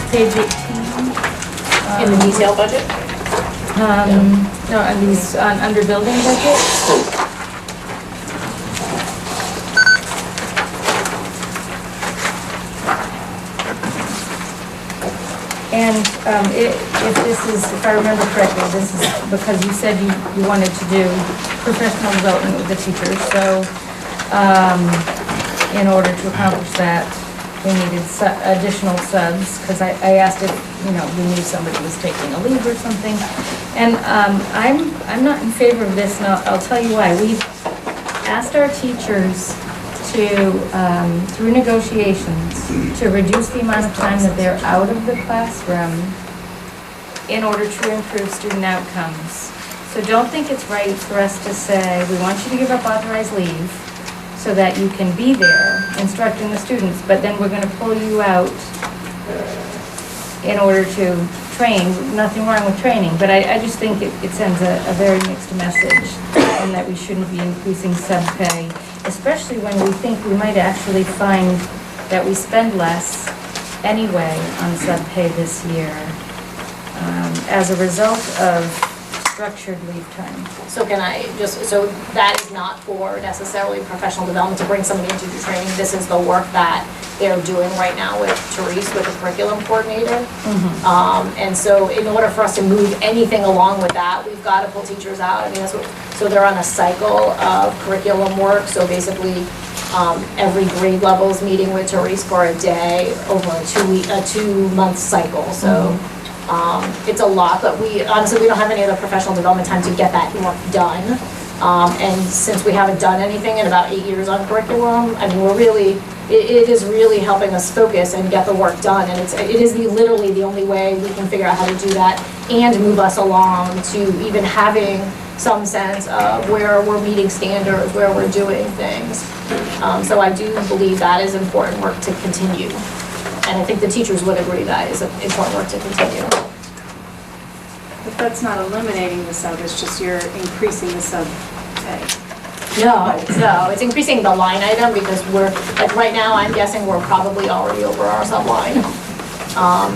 page 18. In the detail budget? No, on these, under building budget. And if this is, if I remember correctly, this is because you said you wanted to do professional development with the teachers. So in order to accomplish that, we needed additional subs, because I asked if, we knew somebody was taking a leave or something. And I'm not in favor of this, and I'll tell you why. We've asked our teachers to, through negotiations, to reduce the amount of time that they're out of the classroom in order to improve student outcomes. So don't think it's right for us to say, we want you to give up authorized leave so that you can be there instructing the students, but then we're going to pull you out in order to train. Nothing wrong with training, but I just think it sends a very mixed message, and that we shouldn't be increasing sub-pay, especially when we think we might actually find that we spend less anyway on sub-pay this year as a result of structured leave time. So can I just, so that is not for necessarily professional development to bring somebody into the training. This is the work that they're doing right now with Therese, with the curriculum coordinator. And so in order for us to move anything along with that, we've got to pull teachers out. I mean, that's what, so they're on a cycle of curriculum work. So basically, every grade level is meeting with Therese for a day over a 2-month cycle. So it's a lot, but honestly, we don't have any other professional development time to get that work done. And since we haven't done anything in about 8 years on curriculum, I mean, it is really helping us focus and get the work done. And it is literally the only way we can figure out how to do that and move us along to even having some sense of where we're meeting standards, where we're doing things. So I do believe that is important work to continue. And I think the teachers would agree that is important work to continue. But that's not eliminating the sub, it's just you're increasing the sub pay. No, it's increasing the line item because we're, like right now, I'm guessing we're probably already over our sub line.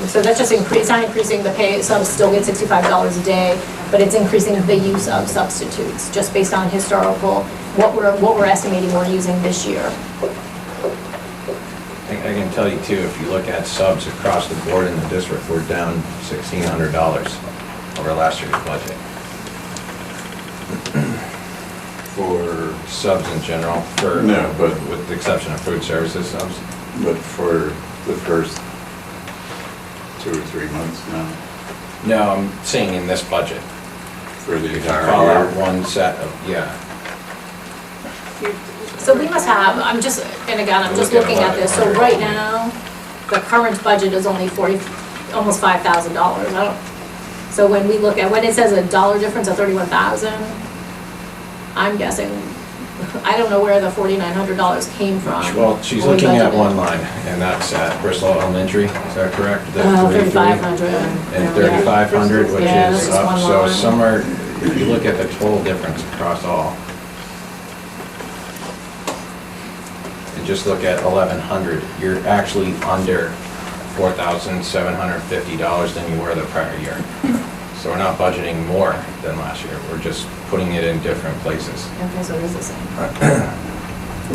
So that's just it's not increasing the pay, subs still get $65 a day, but it's increasing the use of substitutes, just based on historical, what we're estimating we're using this year. I can tell you too, if you look at subs across the board in the district, we're down $1,600 over last year's budget. For subs in general, No, but with the exception of food services subs. But for the first 2 or 3 months now, No, I'm saying in this budget. for the If you entire call year. out one set of, yeah. So we must have, I'm just looking at this, so right now, the current budget is only almost $5,000. So when we look at, when it says a dollar difference of 31,000, I'm guessing, I don't know where the $4,900 came from. Well, she's when we looking at budgeted. one line, and that's at Bristol Elementary, is that correct? The 3,500. And 3,500, which Yeah, is that's just up, one so line. somewhere, if you look at the total difference across all, and just look at 1,100, you're actually under $4,750 than you were the prior year. So we're not budgeting more than last year, we're just putting it in different places. Okay, so it is the same.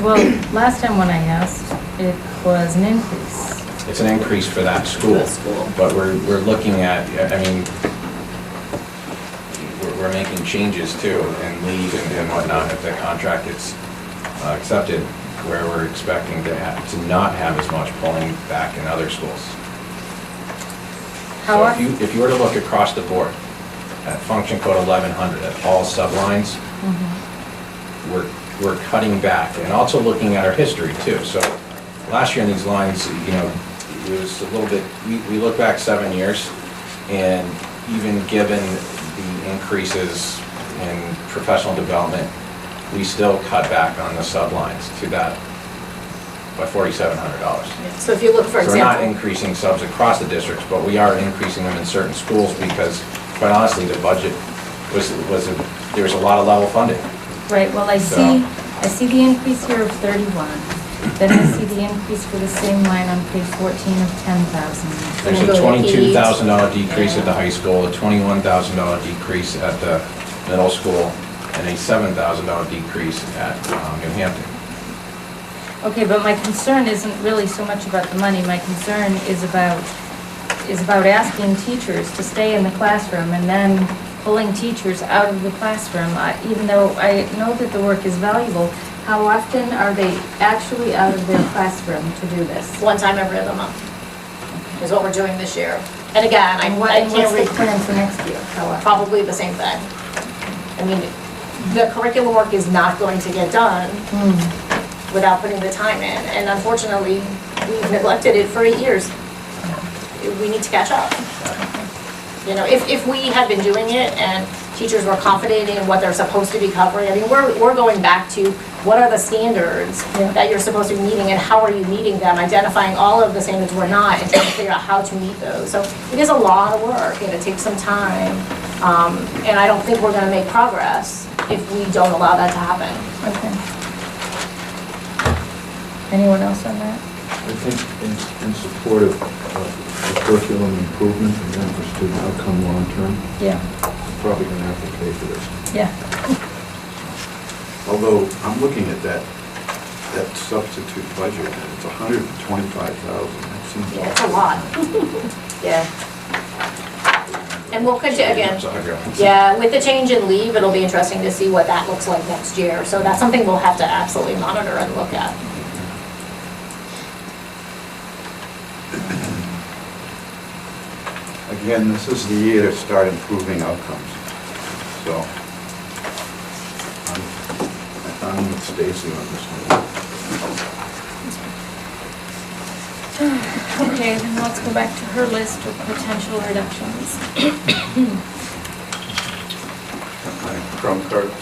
Well, last time when I asked, it was an increase. It's an increase for that school. For the school. But we're looking at, I mean, we're making changes too, and leave and whatnot, if the contract gets accepted, where we're expecting to not have as much pulling back in other schools. So if you were to look across the board at function code 1100, at all sublines, we're cutting back, and also looking at our history too. So last year in these lines, it was a little bit, we look back 7 years, and even given the increases in professional development, we still cut back on the sublines to that by $4,700. So if you look, for So we're not example, increasing subs across the districts, but we are increasing them in certain schools because, quite honestly, the budget there was a lot of level funding. Right, well, I see the increase here of 31. Then I see the increase for the same line on page 14 of 10,000. There's We'll a go to $22,000 decrease at the high school, a $21,000 decrease at the middle school, and a $7,000 decrease at New Hampton. Okay, but my concern isn't really so much about the money. My concern is about asking teachers to stay in the classroom and then pulling teachers out of the classroom. Even though I know that the work is valuable, how often are they actually out of their classroom to do this? One time every other month is what we're doing this year. And again, I And can't what's the read, plan for next year? How often? probably the same thing. I mean, the curriculum work is not going to get done without putting the time in. And unfortunately, we've neglected it for 8 years. We need to catch up. You know, if we had been doing it and teachers were confident in what they're supposed to be covering, I mean, we're going back to what are the standards Yeah. that you're supposed to be meeting and how are you meeting them, identifying all of the standards we're not and trying to figure out how to meet those. So it is a lot of work and it takes some time. And I don't think we're gonna make progress if we don't allow that to happen. Okay. Anyone else on that? I think in support of the curriculum improvement and then for student outcome long-term, Yeah, we're probably going to have to pay for this. yeah. Although, I'm looking at that substitute budget, and it's $125,000. That seems Yeah, it's a lot. Yeah. And we'll continue, again, It's a hundred. yeah, with the change in leave, it'll be interesting to see what that looks like next year. So that's something we'll have to absolutely monitor and look at. Again, this is the year to start improving outcomes. So, I'm with Stacy on this one. Okay, then let's go back to her list of potential reductions. Chrome cards,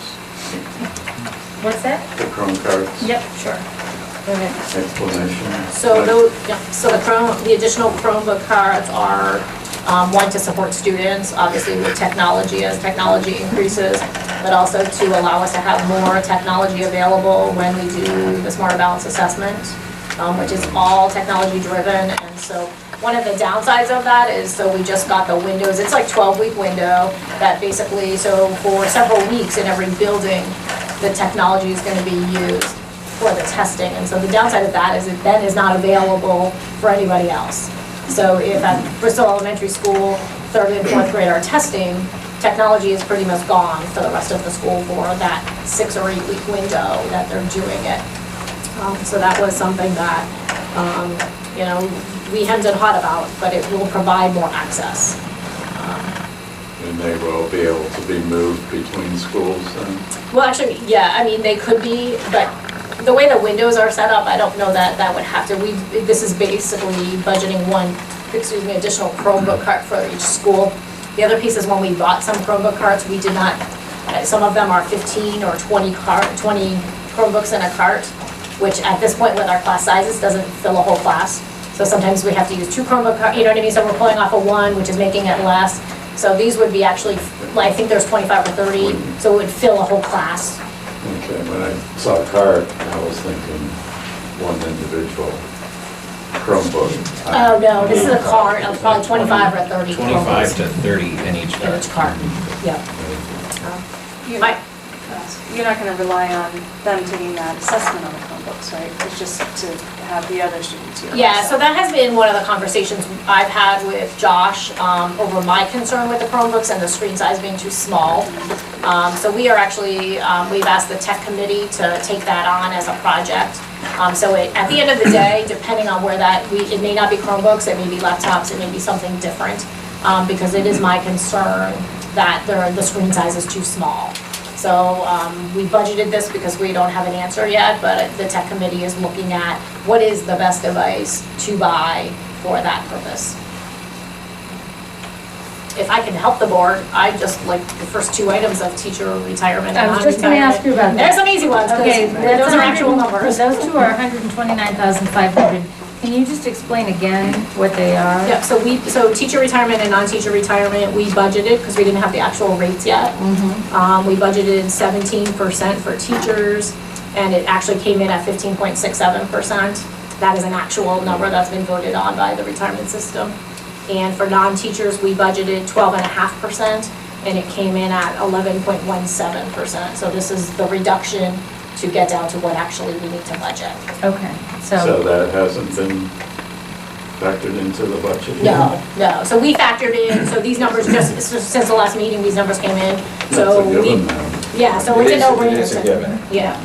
What's that? the Chrome cards. Yep, sure. Go ahead. Explanation. So so the additional Chromebook cards are, one, to support students, obviously with technology as technology increases, but also to allow us to have more technology available when we do the Smarter Balance assessment, which is all technology driven. And so one of the downsides of that is, so we just got the windows, it's like 12-week window that basically, so for several weeks in every building, the technology is going to be used for the testing. And so the downside of that is it then is not available for anybody else. So if at Bristol Elementary School, 3rd and 4th grade are testing, technology is pretty much gone for the rest of the school for that 6 or 8 week window that they're doing it. So that was something that, you know, we hemmed and hawed about, but it will provide more access. And they will be able to be moved between schools and. Well, actually, yeah, I mean, they could be, but the way the windows are set up, I don't know that that would have to, this is basically budgeting additional Chromebook cart for each school. The other piece is when we bought some Chromebook carts, we did not, some of them are 15 or 20 Chromebooks in a cart, which at this point with our class sizes doesn't fill a whole class. So sometimes we have to use 2 Chromebook carts, you know what I mean? So we're pulling off a 1, which is making it less. So these would be actually, I think there's 25 or 30, so it would fill a whole class. Okay, when I saw a card, I was thinking one individual Chromebook. Oh, no, this is a cart of probably 25 or 30 25 Chromebooks to 30 in each in card. each cart. Yep. You're Right. not going to rely on them taking that assessment on the Chromebooks, right? It's just to have the other students here. Yeah, so that has been one of the conversations I've had with Josh over my concern with the Chromebooks and the screen size being too small. So we are actually, we've asked the tech committee to take that on as a project. So at the end of the day, depending on where it may not be Chromebooks, it may be laptops, it may be something different, because it is my concern that the screen size is too small. So we budgeted this because we don't have an answer yet, but the tech committee is looking at what is the best device to buy for that purpose. If I can help the board, I just like the first 2 items of teacher retirement. I was just gonna ask you about that. There's some easy ones, Okay, because those are actual numbers. Those 2 are 129,500. Can you just explain again what they are? Yep, so teacher retirement and non-teacher retirement, we budgeted, because we didn't have the actual rates yet. We budgeted 17% for teachers and it actually came in at 15.67%. That is an actual number that's been voted on by the retirement system. And for non-teachers, we budgeted 12.5%, and it came in at 11.17%. So this is the reduction to get down to what actually we need to budget. Okay, So that hasn't been factored into the budget? No, no. So we factored in, so these numbers, just since the last meeting, these numbers came in. That's So a given now. yeah, so It it's a is- no-brainer. It is a given. Yeah.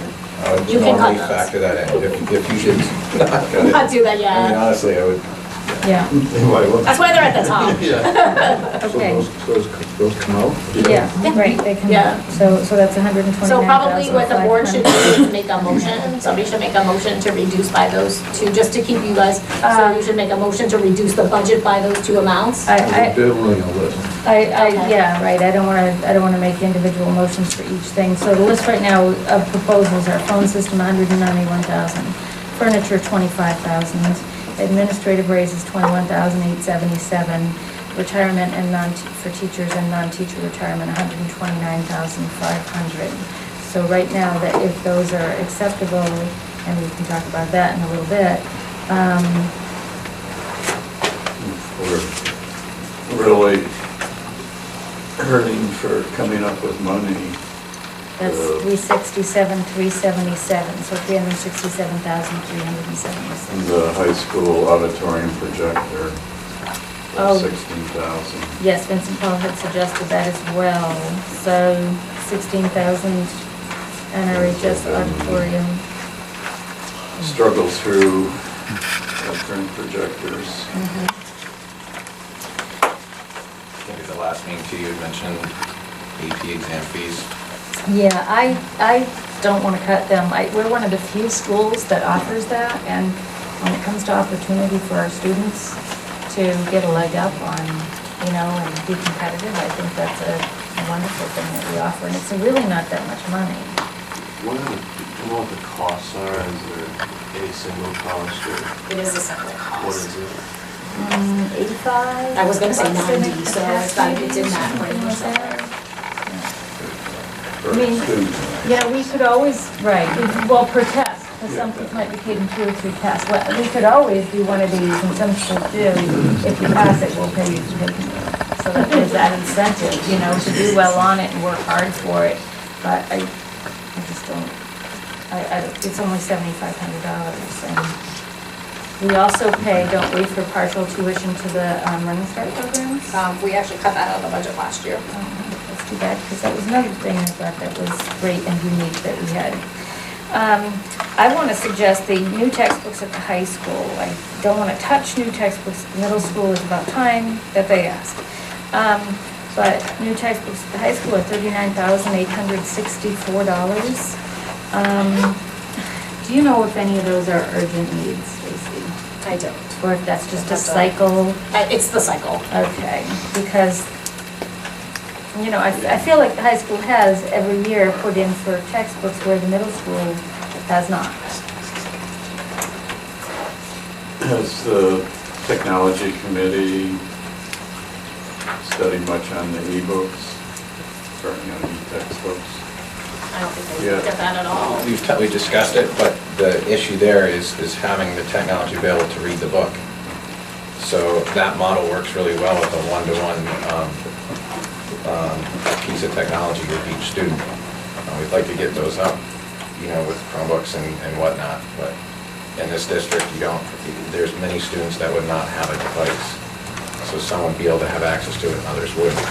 I would You can cut normally those. factor that in, if you should not cut it. Not do that, I mean, yeah. honestly, I would, yeah, Why wouldn't- That's why they're at the top. okay. So those come out? Yeah, right, they come Yeah. out. So that's 129,500. So probably what the board should do is make a motion, somebody should make a motion to reduce by those two, just to keep you guys, so you should make a motion to reduce the budget by those two amounts. I, They're on the list. yeah, right, I don't wanna make individual motions for each thing. So the list right now of proposals are phone system, 191,000, furniture, 25,000, administrative raises, 21,877, retirement and for teachers and non-teacher retirement, 129,500. So right now, that if those are acceptable, and we can talk about that in a little bit, We're really hurting for coming up with money. that's 367, 377, so 367,376. The high school auditorium projector, Oh. 16,000. Yes, Vincent Paul had suggested that as well, so 16,000 NRHS auditorium. Struggle through current projectors. maybe the last meeting too, you had mentioned AP exam fees. Yeah, I don't want to cut them. We're one of the few schools that offers that, and when it comes to opportunity for our students to get a leg up on, and be competitive, I think that's a wonderful thing that we offer, and it's really not that much money. What are the, do you know what the costs are? Is there a single cost or It is a separate what cost. is it? 85? I was gonna say bucks in 90, so it's got- it's in that something range like somewhere. that. For I mean, students. We could always, right, well, per test, because some kids might be taking 2 or 3 tests. Well, we could always do one of these, and some schools do, if you pass it, we'll pay you for taking it. So that there's that incentive, to do well on it and work hard for it. But I just don't, it's only $7,500, and we also pay, don't we, for partial tuition to the Running Start programs? We actually cut that out of the budget last year. That's too bad, because that was another thing I thought that was great and unique that we had. I want to suggest the new textbooks at the high school. I don't want to touch new textbooks at the middle school. It's about time that they ask. But new textbooks at the high school are $39,864. Do you know if any of those are urgent needs, Stacy? I don't. Or if that's just a That's all. cycle? It's the cycle. Okay, because, I feel like the high school has every year put in for textbooks where the middle school has not. Has the technology committee studied much on the e-books, or, e-textbooks? I don't think they looked at that at all. We discussed it, but the issue there is having the technology available to read the book. So that model works really well with a one-to-one piece of technology with each student. We'd like to get those up, with Chromebooks and whatnot, but in this district, there's many students that would not have a device. So some would be able to have access to it and others wouldn't.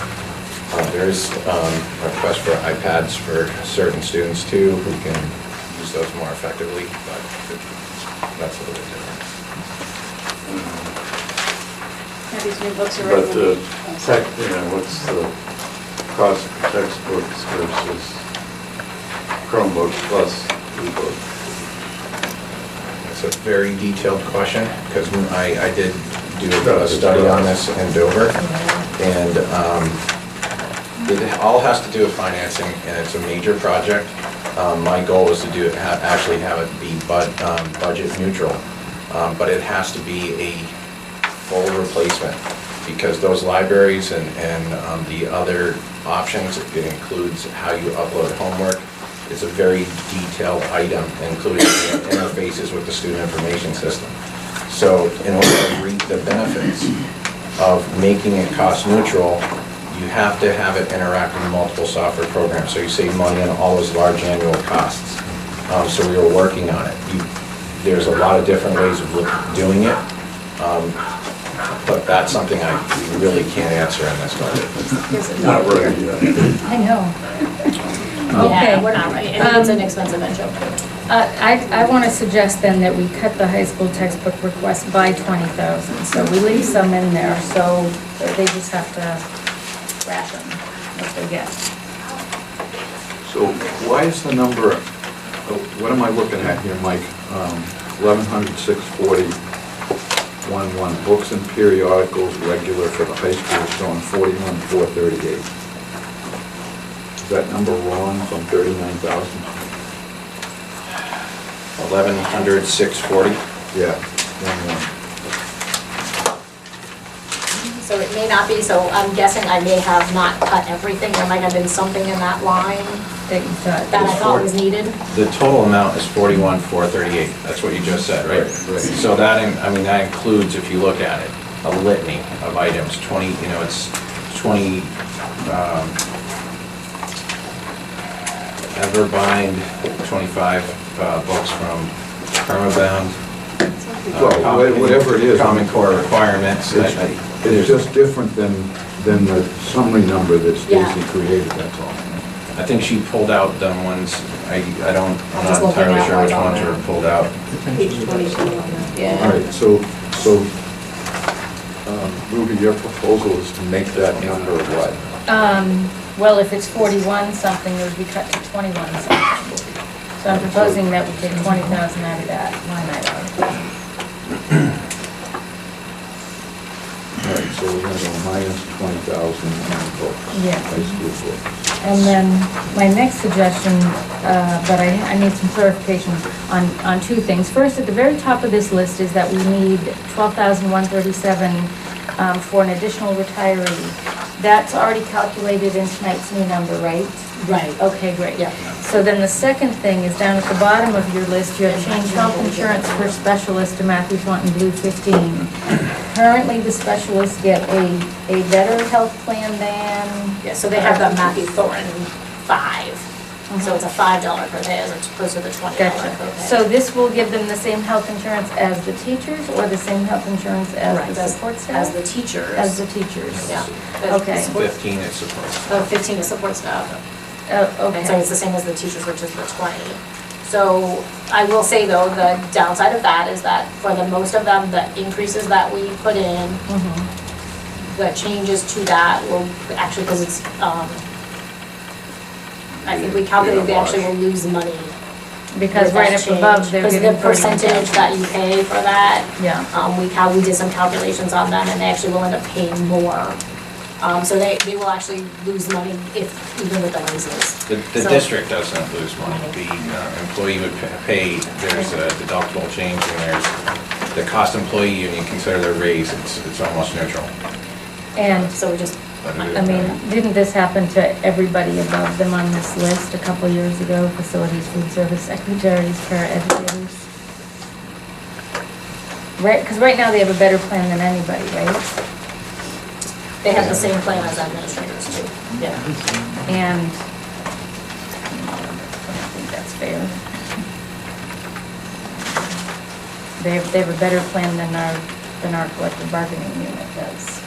There is a request for iPads for certain students too, who can use those more effectively, but that's a little bit different. Yeah, these new books are But right. the tech, what's the cost of textbooks versus Chromebooks plus e-books? It's a very detailed question, because I did do a study on this in Dover, and it all has to do with financing, and it's a major project. My goal is to actually have it be budget neutral, but it has to be a full replacement, because those libraries and the other options, it includes how you upload homework, It's a very detailed item, including interfaces with the student information system. So in order to reap the benefits of making it cost neutral, you have to have it interact with multiple software programs, so you save money on all those large annual costs. So we were working on it. There's a lot of different ways of doing it, but that's something I really can't answer in this budget. Not ready yet. I know. Yeah, Okay. we're not ready. I think it's an expensive venture. I want to suggest then that we cut the high school textbook request by 20,000. So we leave some in there, so they just have to ration what they get. So why is the number, what am I looking at here, Mike? 1,100, 640, 11, books and periodicals regular for the high school showing 41, 438. Is that number wrong from 39,000? 1,100, 640. Yeah, 11. So it may not be, so I'm guessing I may have not cut everything. There might have been something in that line That you thought. that I thought was needed. The total amount is 41,438. That's what you just said, right? Right. So that, that includes, if you look at it, a litany of items, 20, it's 20, Everbind, 25 books from Permabound. Well, whatever it is. Common Core requirements. It's just different than the summary number that Yeah. Stacy created, that's all. I think she pulled out them ones, I'm I'm not just looking entirely at sure which what's on ones there. were pulled out. Page 22 on that. All Yeah. right, so Ruby, your proposal is to make that number what? Well, if it's 41 something, it would be cut to 21 something. So I'm proposing that we take 20,000 out of that line item. All right, so we're gonna go minus 20,000 on books. Yeah. High school books. And then my next suggestion, but I need some clarification on two things. First, at the very top of this list is that we need 12,137 for an additional retiree. That's already calculated in tonight's new number, right? Right. Okay, great. Yeah. So then the second thing is down at the bottom of your list, you have changed health insurance for specialists to Matthew Thornton Blue 15. Currently, the specialists get a better health plan than... Yeah, so they have the Matthew Thornton 5. So it's a $5 for theirs as opposed to the $20 Gotcha. copay. So this will give them the same health insurance as the teachers, or the same health insurance as Right, the support staff? As the teachers. As the teachers. Yeah. Okay. The support- 15 is supposed. 15 is support staff. Oh, And so okay. it's the same as the teachers, which is the 20. So I will say though, the downside of that is that for the most of them, the increases that we put in, Mhm. the changes to that will actually, because it's, I think we calculated they actually will lose money. Because with right that up change. above, they're getting... Because the percentage 41,000. that you pay for that, Yeah. we did some calculations on them and they actually will end up paying more. So they will actually lose money even with the raises. The So- district doesn't lose money. The employee would pay, there's a deductible change, and there's the cost employee, and you consider their raise, it's almost neutral. And, So we just, I mean, didn't this happen to everybody above them on this list a couple years ago? Facilities, food service secretaries, paraeducators? Right, because right now they have a better plan than anybody, right? they have the same plan as administrators too. Yeah. And I don't think that's fair. They have a better plan than our collective bargaining unit does.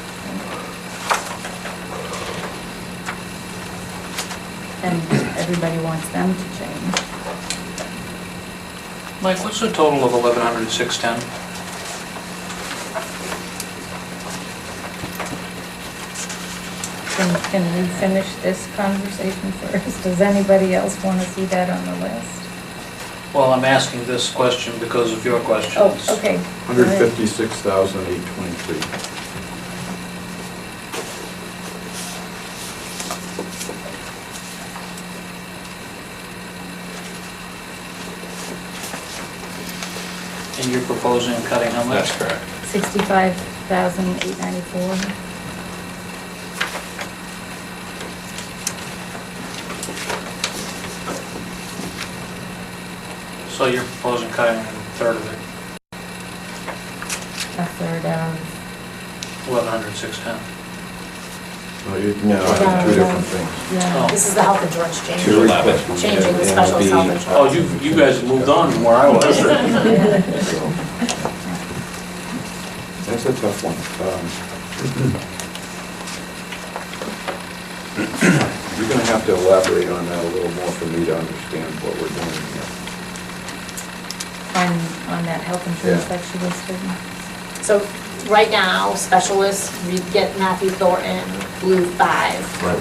And everybody wants them to change. Mike, what's the total of 1,100, 610? Can we finish this conversation first? Does anybody else want to see that on the list? Well, I'm asking this question because of your questions. Oh, okay. 156,823. And you're proposing cutting how much? That's correct. 65,894. So you're proposing cutting a third of it, A third of, 1,106.10. No, you're No. talking two different things. yeah. This is the health insurance change. 211. Changing the And specialist it'll health be- insurance. Oh, you guys have moved on from where I was. So, that's a tough one. You're gonna have to elaborate on that a little more for me to understand what we're doing here. On that health insurance Yeah. that she listed. So right now, specialists, we get Matthew Thornton, Blue 5. Right.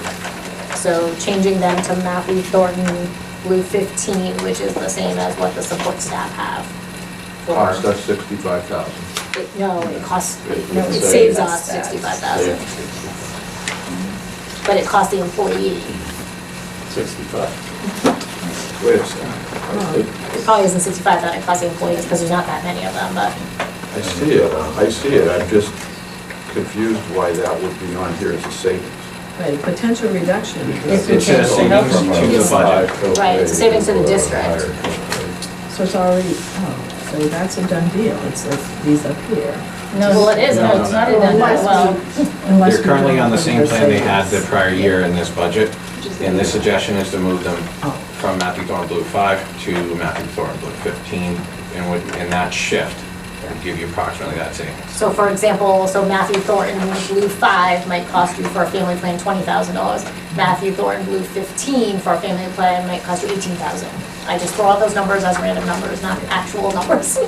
So changing them to Matthew Thornton, Blue 15, which is the same as what the support staff have. for- Cost us 65,000. No, it costs, No, it it saves saves us that. 65,000, but it costs the employee. 65. Wait a second. It probably isn't 65 that it costs the employees, because there's not that many of them, but I see it. I'm just confused why that would be on here as a savings. Right, potential reduction. If we It says change the health savings to the insurance. budget. Right, it's a savings to the district. So it's already, so that's a done deal. It's these up here. Well, it is, No, no, no, it's no. not a done, Unless well, Unless They're we currently do on the it same for plan they had the savings. prior year in this budget, and this suggestion is to move them Oh. from Matthew Thorne Blue 5 to Matthew Thorne Blue 15, and that shift would give you approximately that savings. so for example, so Matthew Thornton Blue 5 might cost you for a family plan $20,000. Matthew Thornton Blue 15 for a family plan might cost you $18,000. I just throw out those numbers as random numbers, not actual numbers.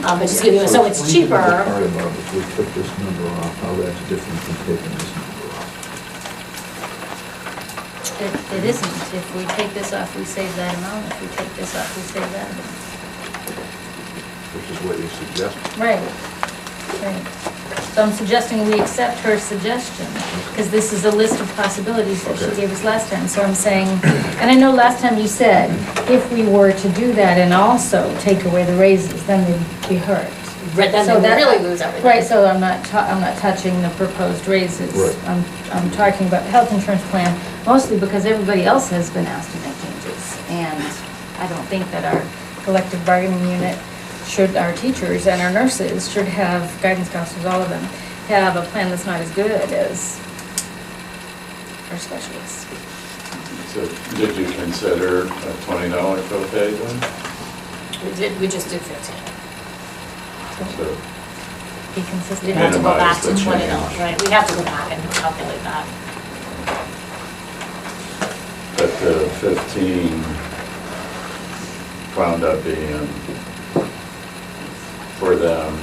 But just give you, so it's Explain to me the cheaper. part about if we took this number off, how that's different from taking this number off. It isn't. If we take this off, we save that amount. If we take this off, we save that amount. Which is what you suggest. Right, right. So I'm suggesting we accept her suggestion, because this is a list of possibilities that she Okay. gave us last time. So I'm saying, and I know last time you said, if we were to do that and also take away the raises, then they'd be hurt. Then So they that- really lose everything. Right, so I'm not touching the proposed raises. Right. I'm talking about the health insurance plan, mostly because everybody else has been asked to make changes. And I don't think that our collective bargaining unit should, our teachers and our nurses should have, guidance counselors, all of them, have a plan that's not as good as our specialists. So did you consider a $20 copay then? We just did 15. So Be We consistent. have to go back to Minimize the $20, change. right? We have to go back and calculate that. But the 15 wound up being for them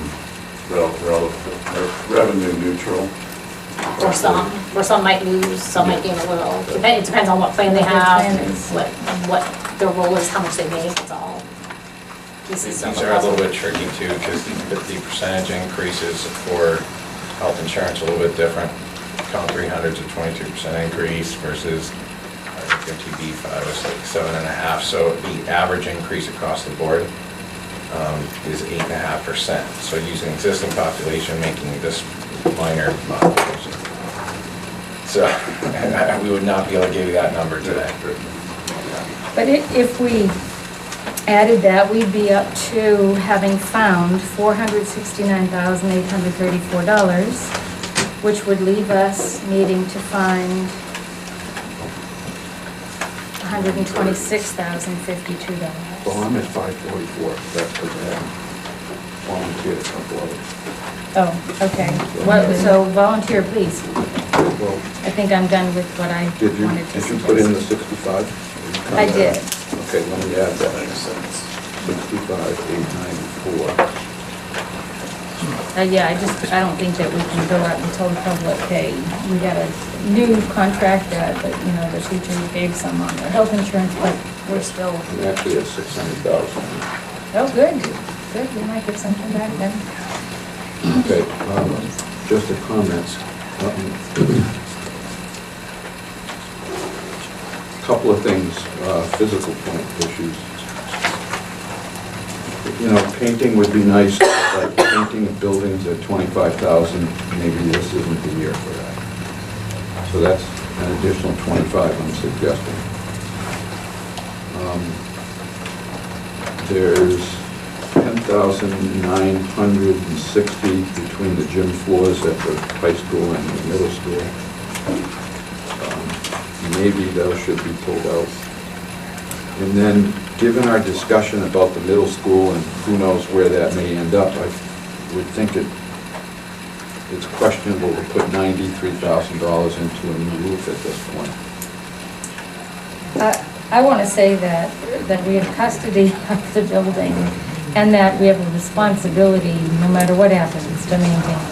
revenue neutral. Or some might lose, some might gain a little. It depends on what plan they What their have, plan is. what their role is, how much they make, it's all pieces These of the are a little puzzle. bit tricky too, because the percentage increases for health insurance are a little bit different. Count 300's a 22% increase versus our MTB 5 is like 7.5%. So the average increase across the board is 8.5%. So using existing population, making this minor modification. So we would not be able to give you that number today. But if we added that, we'd be up to having found $469,834, which would leave us needing to find $126,052. Well, I'm at 544, that's because I haven't volunteered a couple of them. Oh, okay. Well, so volunteer, please. Well, I think I'm done with what I did you wanted to suggest. put in the 65? I did. Okay, let me add that. 65,894. Yeah, I don't think that we can go out and tell the public, hey, we got a new contract that, the teacher gave some on their health insurance, but we're still, I'm actually at 600,000. oh, good, good, we might get something back then. Okay, just the comments. Couple of things, physical point issues. Painting would be nice, but painting of buildings at 25,000, maybe this isn't the year for that. So that's an additional 25 I'm suggesting. there's 10,960 between the gym floors at the high school and the middle school. Maybe those should be pulled out. And then, given our discussion about the middle school and who knows where that may end up, I would think it's questionable to put $93,000 into a new roof at this point. I want to say that we have custody of the building and that we have a responsibility, no matter what happens, to maintain the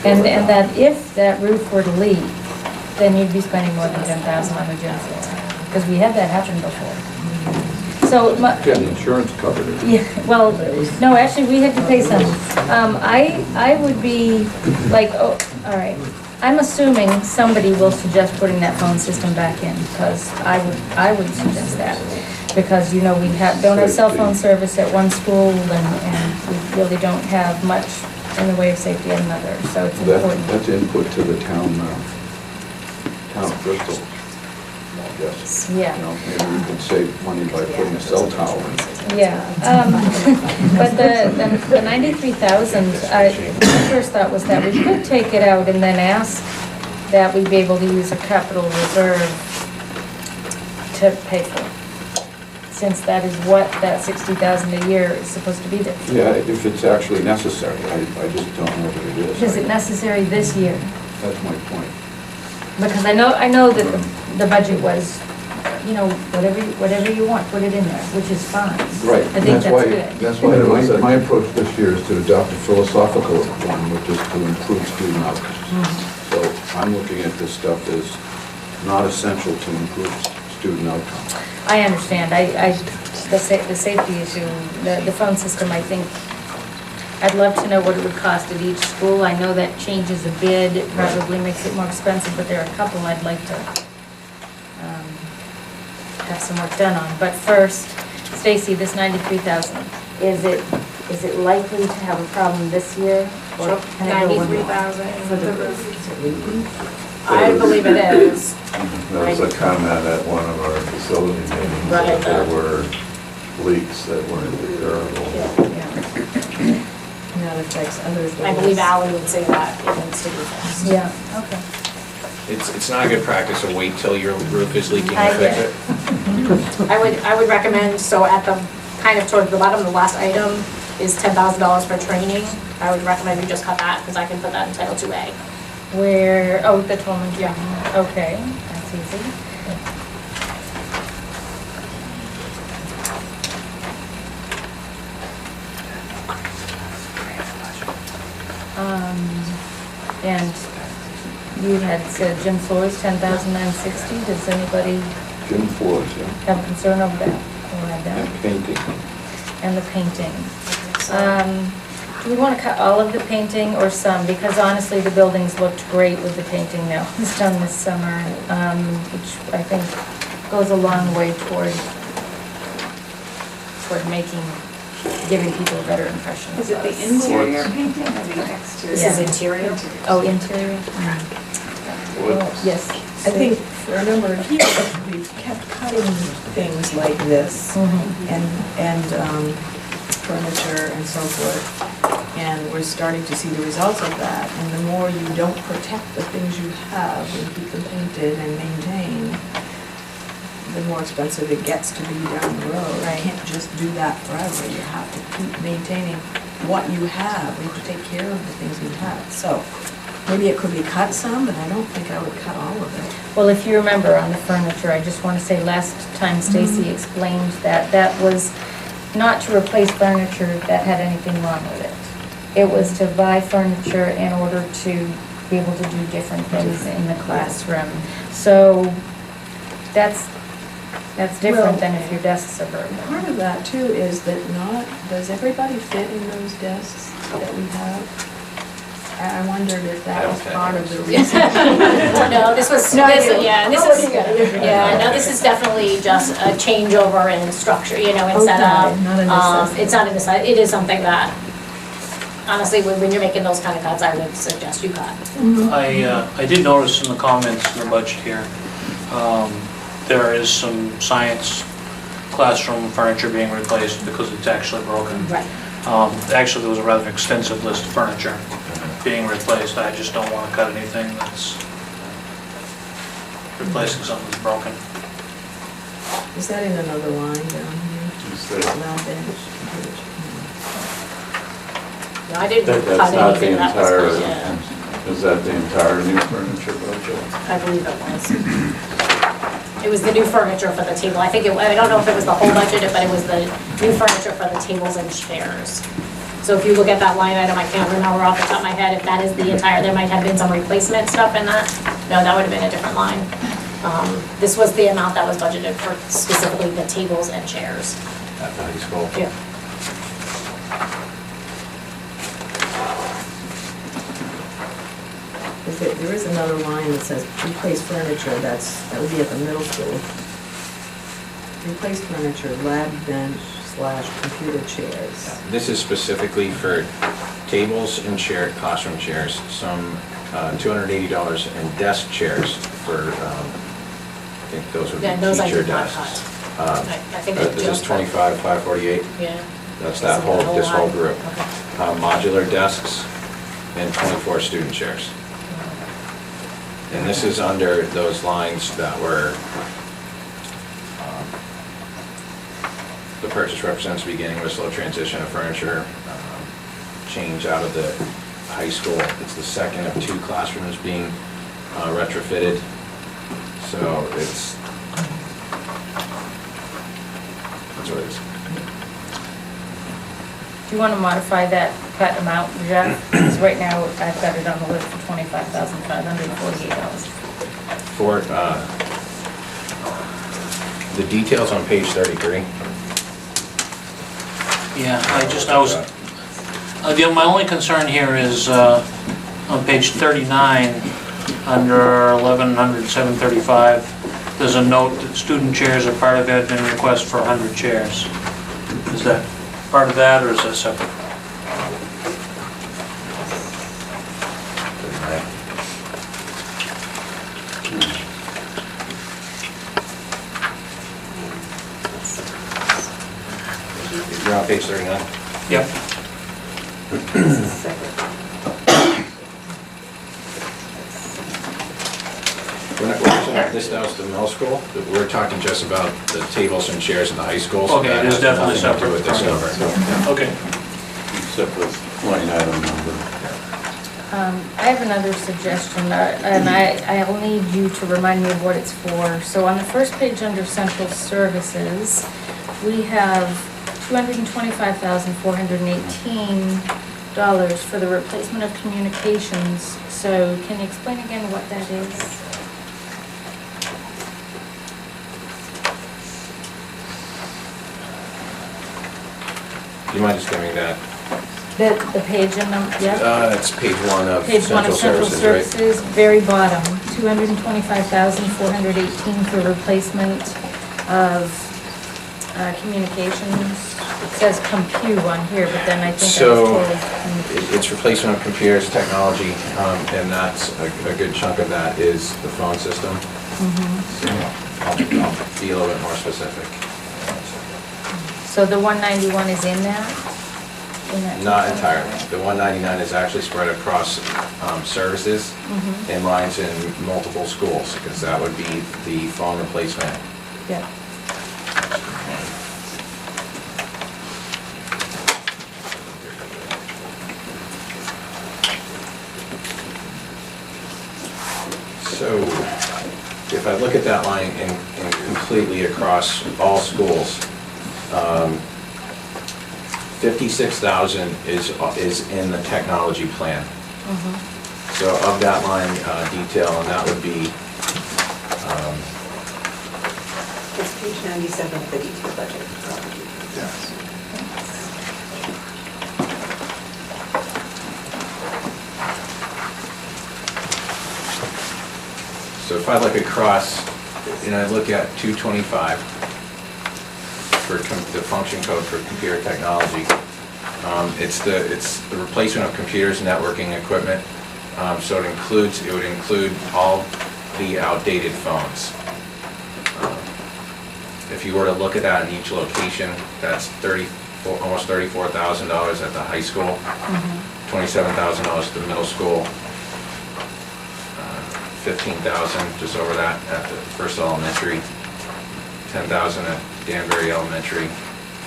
building. And that if that roof were to leak, then you'd be spending more than $10,000 on the gym floor, because we had that happen before. So, Yeah, the insurance covered it. yeah, well, no, actually, we had to pay some. I would be like, oh, all right. I'm assuming somebody will suggest putting that phone system back in, because I would suggest that. Because, you know, we don't have cell phone service at one school, and we really don't have much in the way of safety at another, so it's important. That's input to the town of Bristol, I guess. Yeah. You know, maybe we could save money by putting a cell tower in. Yeah, but the 93,000, my first thought was that we could take it out and then ask that we be able to use a capital reserve to pay for it, since that is what that 60,000 a year is supposed to be there. Yeah, if it's actually necessary, I just don't know that it is. Is it necessary this year? That's my point. Because I know that the budget was, you know, whatever you want, put it in there, which is fine. Right. I think that's good. That's why my approach this year is to adopt a philosophical one, which is to improve student outcomes. So I'm looking at this stuff as not essential to improve student outcomes. I understand. The safety issue, the phone system, I think, I'd love to know what it would cost at each school. I know that changes a bit, it probably makes it more expensive, but there are a couple I'd like to have some work done on. But first, Stacy, this 93,000, is it likely to have a problem this year? Or can it go one more? 93,000 For the roof. roof. I believe it is. There was a comment at one of our facility meetings that there were leaks that weren't repairable. And that affects others. I believe Ally would say that it needs to be fixed. Yeah, okay. It's not a good practice to wait till your roof is leaking I and fix get it. I would recommend, so at the, kind of towards the bottom, the last item is $10,000 for training. I would recommend you just cut that, because I can put that in Title 2A. Where, oh, the Tolman. Yeah. Okay, that's easy. And you had said gym floors, 10,960. Does anybody Gym floors, yeah, have a concern over that? We'll add that. and painting. And the painting. Do we want to cut all of the painting or some? Because honestly, the buildings looked great with the painting that was done this summer, which I think goes a long way toward giving people a better impression. Is it the interior painting or the exterior? This is interior. Oh, interior? Well, Yes. I think for a number of years, we've kept cutting things like this and furniture and so forth. And we're starting to see the results of that. And the more you don't protect the things you have and keep them painted and maintained, the more expensive it gets to be down the road. You can't just do that forever. You have to keep maintaining what you have. We have to take care of the things we have. So maybe it could be cut some, but I don't think I would cut all of it. Well, if you remember on the furniture, I just want to say last time Stacy explained that was not to replace furniture that had anything wrong with it. It was to buy furniture in order to be able to do different things in the classroom. So that's different than if your desks are broken. Part of that too is that does everybody fit in those desks that we have? I wondered if that was part of the reason. No, this was, No, this is definitely just a changeover in structure, you know, in Okay, setup. not a necessity. It's not a necessity, it is something that, honestly, when you're making those kind of cuts, I would suggest you cut. I did notice in the comments in the budget here, there is some science classroom furniture being replaced because it's actually broken. Right. Actually, there was a rather extensive list of furniture being replaced. I just don't want to cut anything that's replacing something that's broken. Is that in another line down here? Is that- Lab bench, computer chair. No, I didn't That's cut not the anything that entire, was, yeah, is that the entire new furniture budget? I believe it was. It was the new furniture for the table. I think I don't know if it was the whole budget, but it was the new furniture for the tables and chairs. So if you look at that line item, I can't remember off the top of my head if that is the entire, there might have been some replacement stuff in that. No, that would have been a different line. This was the amount that was budgeted for specifically the tables and chairs. At the high school. Yeah. There is another line that says replace furniture, that would be at the middle school. Replace furniture, lab bench / computer chairs. This is specifically for tables and classroom chairs, some $280, and desk chairs for, I think those would be Yeah, those I teacher did not desks. cut. I think I This is just. 25,548. Yeah. That's that whole, this whole group. Okay. Modular desks and 24 student chairs. And this is under those lines that were, the purchase represents the beginning of a slow transition of furniture, change out of the high school. It's the second of 2 classrooms being retrofitted. So that's what it is. Do you want to modify that cut amount, Jeff? Because right now, I've got it on the list for $25,548. For the details on page 33. Yeah, my only concern here is on page 39, under 1100-735, there's a note that student chairs are part of admin request for 100 chairs. Is that part of that, or is that separate? You're on page 39? Yep. We're not talking this down to the middle school, but we're talking just about the tables and chairs in the high school. So Okay, that it is has definitely nothing to do separate. with this number. Okay. Except this line item number. I have another suggestion, and I'll need you to remind me of what it's for. So on the first page under central services, we have $225,418 for the replacement of communications. So can you explain again what that is? Do you mind just giving me that? The page in them, yeah? It's page 1 of Page one of central central services, right? services, very bottom, $225,418 for replacement of communications. It says compute on here, but then I think I was So, told. it's replacement of computers, technology, and that's, a good chunk of that is the phone system. So I'll be a little bit more specific. So the 191 is in that? Not entirely. The 199 is actually spread across services and lines in multiple schools, because that would be the phone replacement. Yeah. So if I look at that line and completely across all schools, 56,000 is in the technology plan. So of that line detail, and that would be, It's page 97 of the detailed budget. so if I look across and I look at 225 for the function code for computer technology, it's the replacement of computers, networking equipment. So it would include all the outdated phones. if you were to look at that in each location, that's almost $34,000 at the high school, $27,000 at the middle school, 15,000, just over that, at the first elementary, 10,000 at Danbury Elementary,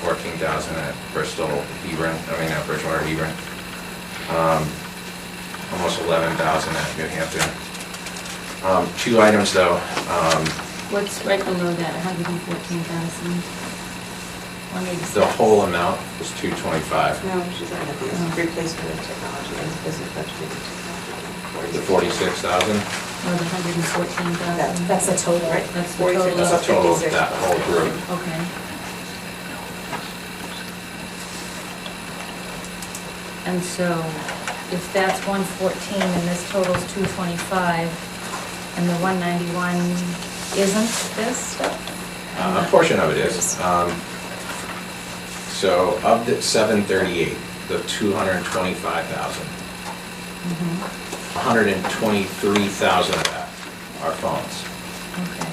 14,000 at Bristol Hebron, at Bridgewater Hebron, almost 11,000 at New Hampton. Two items though. What's right below that, 114,000? 186. The whole amount was 225. No, she's looking at the replacement of technology and business budgeting technology. The 46,000. Or the 114,000? That's the total, right? That's the 46. total. That's the total of that whole group. Okay. And so, if that's 114 and this total's 225, and the 191 isn't this stuff? A portion of it is. So of the 738, the 225,000, 123,000 of that are phones. Okay.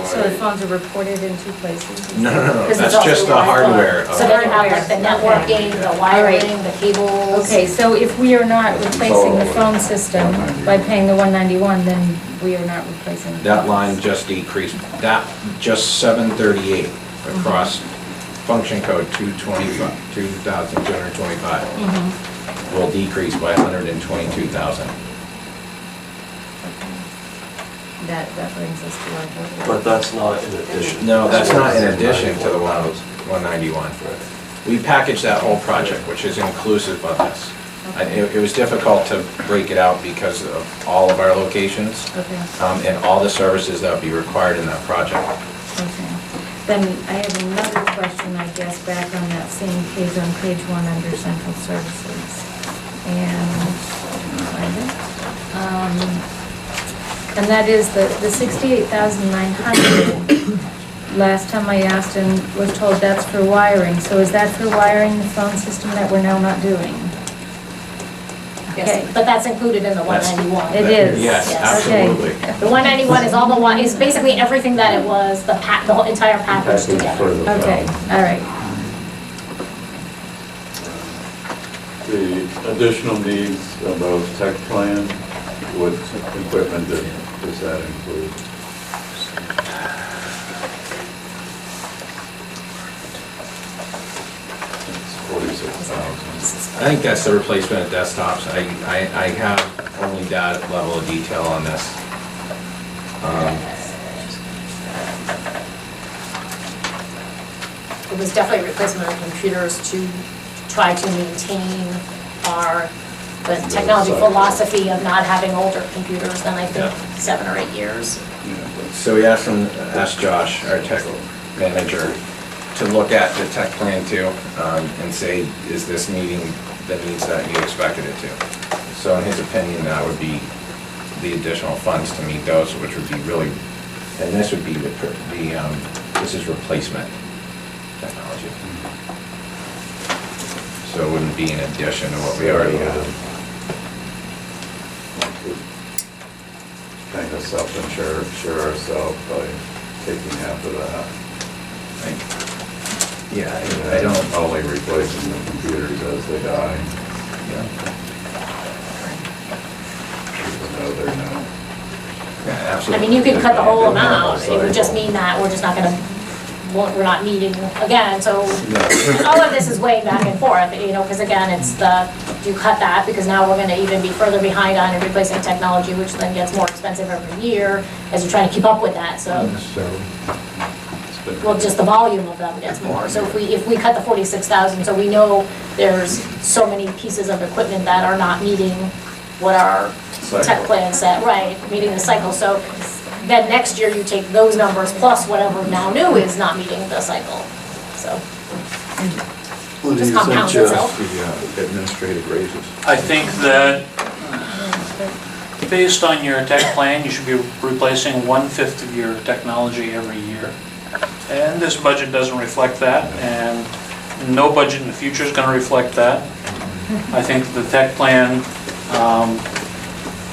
So the phones are reported in two places? No, Because that's it's just the also hardware. So then you have like the networking, the wiring, the cables. Okay, so if we are not replacing the phone system by paying the 191, then we are not replacing the That phones. line just decreased, that, just 738 across function code 2,225 will decrease by 122,000. That brings us to our total. But that's not in addition. No, that's not in addition to the 191. We packaged that whole project, which is inclusive of this. It was difficult to break it out because of all of our locations Okay, and all the services that would be required in that project. okay. Then I have another question, I guess, back on that same page, on page 1 under central services. And, find it. And that is the 68,900. Last time I asked and was told that's for wiring. So is that for wiring the phone system that we're now not doing? Yes, Okay. but that's included in the 191. It is? Yes, Yes. absolutely. The 191 is all the one, is basically everything that it was, the whole entire package Package for together. the Okay, all right. The additional needs of those tech plan, what equipment does that include? It's 46,000. I think that's the replacement of desktops. I have only that level of detail on this. It was definitely a replacement of computers to try to maintain the technology philosophy of not having older computers than I think 7 or 8 years. So we asked Josh, our tech manager, to look at the tech plan too, and say, is this meeting the needs that you expected it to? So in his opinion, that would be the additional funds to meet those, which would be really, and this would be this is replacement technology. So it wouldn't be in addition to what we already have. Kind of self-insure ourselves by taking half of that. Yeah, I don't. Only replacing the computers as they die. Even though they're not. Yeah, I absolutely. mean, you could cut the whole amount, it would just mean that we're just not gonna, we're not meeting again, so all of this is weighing back and forth, because again, it's you cut that, because now we're gonna even be further behind on replacing technology, which then gets more expensive every year as you're trying to keep up with that, so. Well, just the volume of them gets more, so if we cut the 46,000, so we know there's so many pieces of equipment that are not meeting what our tech plan said, right, meeting the cycle, so then next year you take those numbers plus whatever now new is not meeting the cycle, so. What do Just you think, compounds Jeff, itself. the administrative raises? I think that based on your tech plan, you should be replacing 1/5 of your technology every year. And this budget doesn't reflect that, and no budget in the future is going to reflect that. I think the tech plan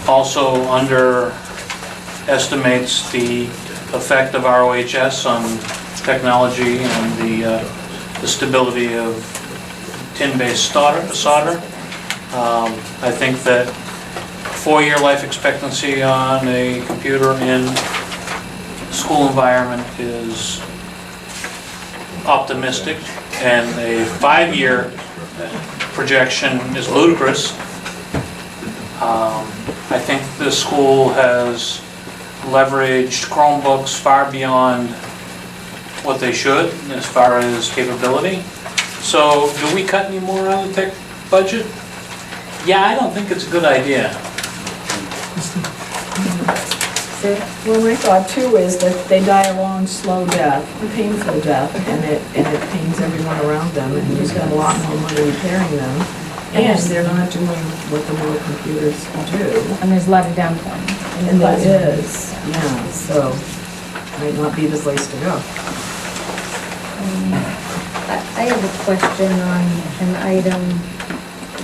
Also underestimates the effect of ROHS on technology and the stability of tin-based solder. I think that 4-year life expectancy on a computer in school environment is optimistic, and a 5-year projection is ludicrous. I think the school has leveraged Chromebooks far beyond what they should as far as capability. So do we cut any more on the tech budget? Yeah, I don't think it's a good idea. Well, my thought too is that they die a long, slow death, a painful death, and it pains everyone around them, and you spend a lot more money repairing them, and they're not doing what the newer computers do. And there's a lot of downtime. And there is, yeah, so might not be the place to go. I have a question on an item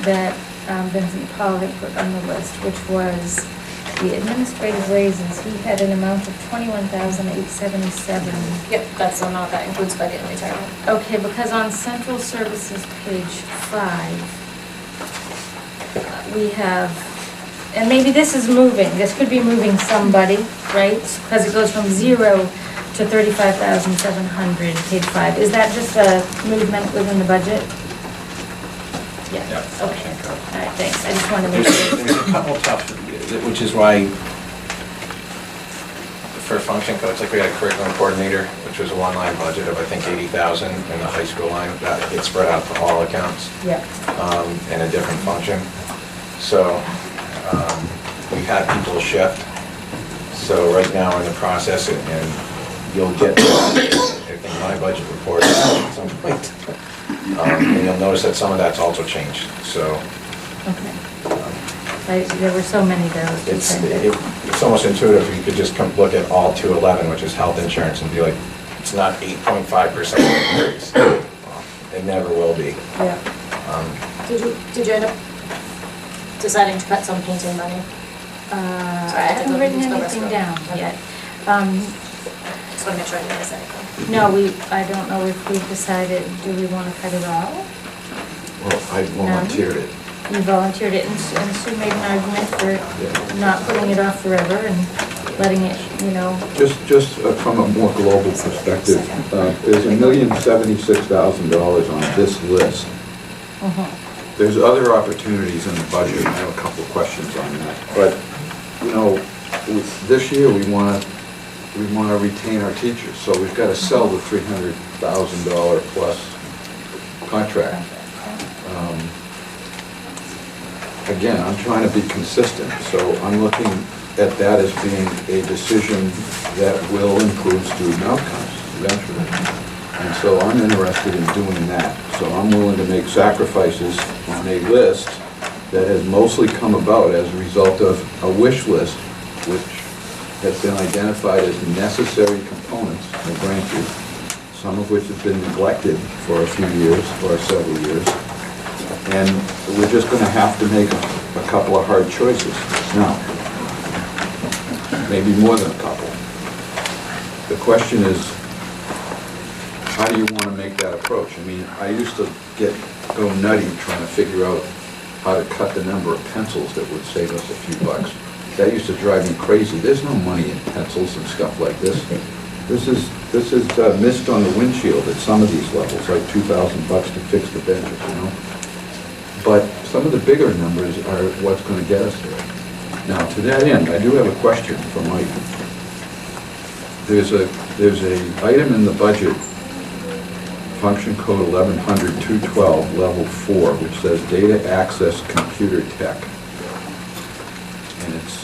that Vincent Paul had put on the list, which was the administrative raises. He had an amount of $21,877. Yep, that's not, that includes budget and retirement. Okay, because on central services, page 5, we have, and maybe this is moving, this could be moving somebody, right? Because it goes from 0 to 35,700, page 5. Is that just a movement within the budget? Yeah, okay. All right, thanks. I just wanted to make sure. There's a couple tough, which is why for function codes, like we had a curriculum coordinator, which was a one-line budget of I think 80,000, and the high school line, that gets spread out to all accounts. Yeah. In a different function. So we've had people shift. So right now we're in the process, and you'll get, I think, my budget report at some point. And you'll notice that some of that's also changed, so. Okay. There were so many there. It's almost intuitive. You could just come look at all 211, which is health insurance, and be like, it's not 8.5% increase. It never will be. Yeah. Did you end up deciding to cut some painting money? I haven't written anything down yet. Just want to make sure I didn't miss anything. No, I don't know if we've decided, do we want to cut it all? Well, I volunteered it. You volunteered it, and Sue made an argument for not putting it off forever and letting it, Just from a more global perspective, there's $1,076,000 on this list. There's other opportunities in the budget, and I have a couple of questions on that. But, this year we want to retain our teachers, so we've got to sell the $300,000 plus contract. Again, I'm trying to be consistent, so I'm looking at that as being a decision that will improve student outcomes eventually. And so I'm interested in doing that. So I'm willing to make sacrifices on a list that has mostly come about as a result of a wish list, which has been identified as necessary components, I grant you, some of which have been neglected for a few years or several years. And we're just going to have to make a couple of hard choices now. Maybe more than a couple. The question is, how do you want to make that approach? I mean, I used to go nutty trying to figure out how to cut the number of pencils that would save us a few bucks. That used to drive me crazy. There's no money in pencils and stuff like this. This is mist on the windshield at some of these levels, like $2,000 to fix the benches, But some of the bigger numbers are what's going to get us there. Now, to that end, I do have a question for Mike. There's a item in the budget, function code 1100-212, level 4, which says data access computer tech. And it's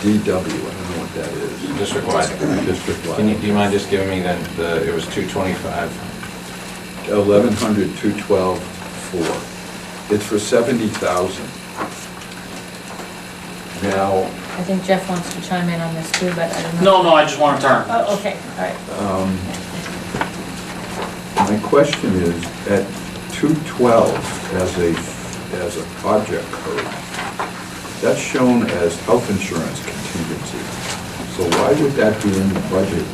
DW, I don't know what that is. District-wide. District-wide. Do you mind just giving me then, it was 225? 1100-212-4. It's for 70,000. Now, I think Jeff wants to chime in on this too, but I don't know. No, I just want to turn. Oh, okay, all right. my question is, at 212 as a project code, that's shown as health insurance contingency. So why would that be in the budget?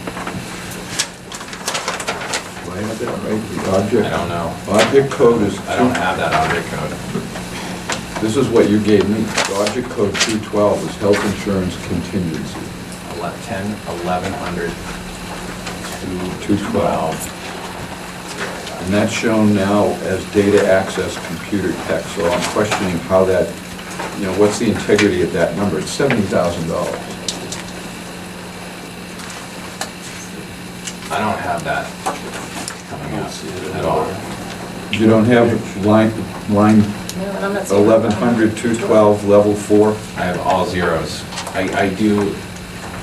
Do I have that right? The object? I don't know. Object code is. I don't have that object code. This is what you gave me. The object code 212 is health insurance contingency. 1100 to 212. And that's shown now as data access computer tech. So I'm questioning how that, what's the integrity of that number? It's $70,000. I don't have that coming up at all. You don't have line No, and I'm not seeing. 1100, 212, level 4? I have all zeros. I do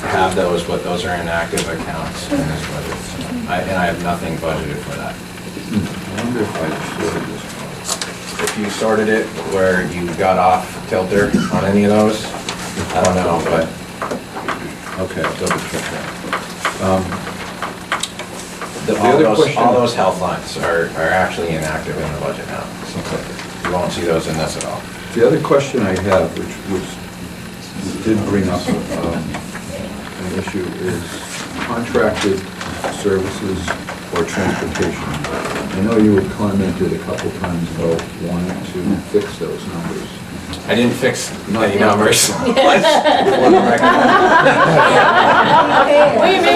have those, but those are inactive accounts in this budget. And I have nothing budgeted for that. I wonder if I sorted this. If you sorted it where you got off tilter on any of those, I don't know, but Okay, I'll double check that. all those health lines are actually inactive in the budget now. So you won't see those in this at all. The other question I have, which did bring up an issue, is contracted services or transportation. I know you had commented a couple times about wanting to fix those numbers. I didn't fix any numbers. We made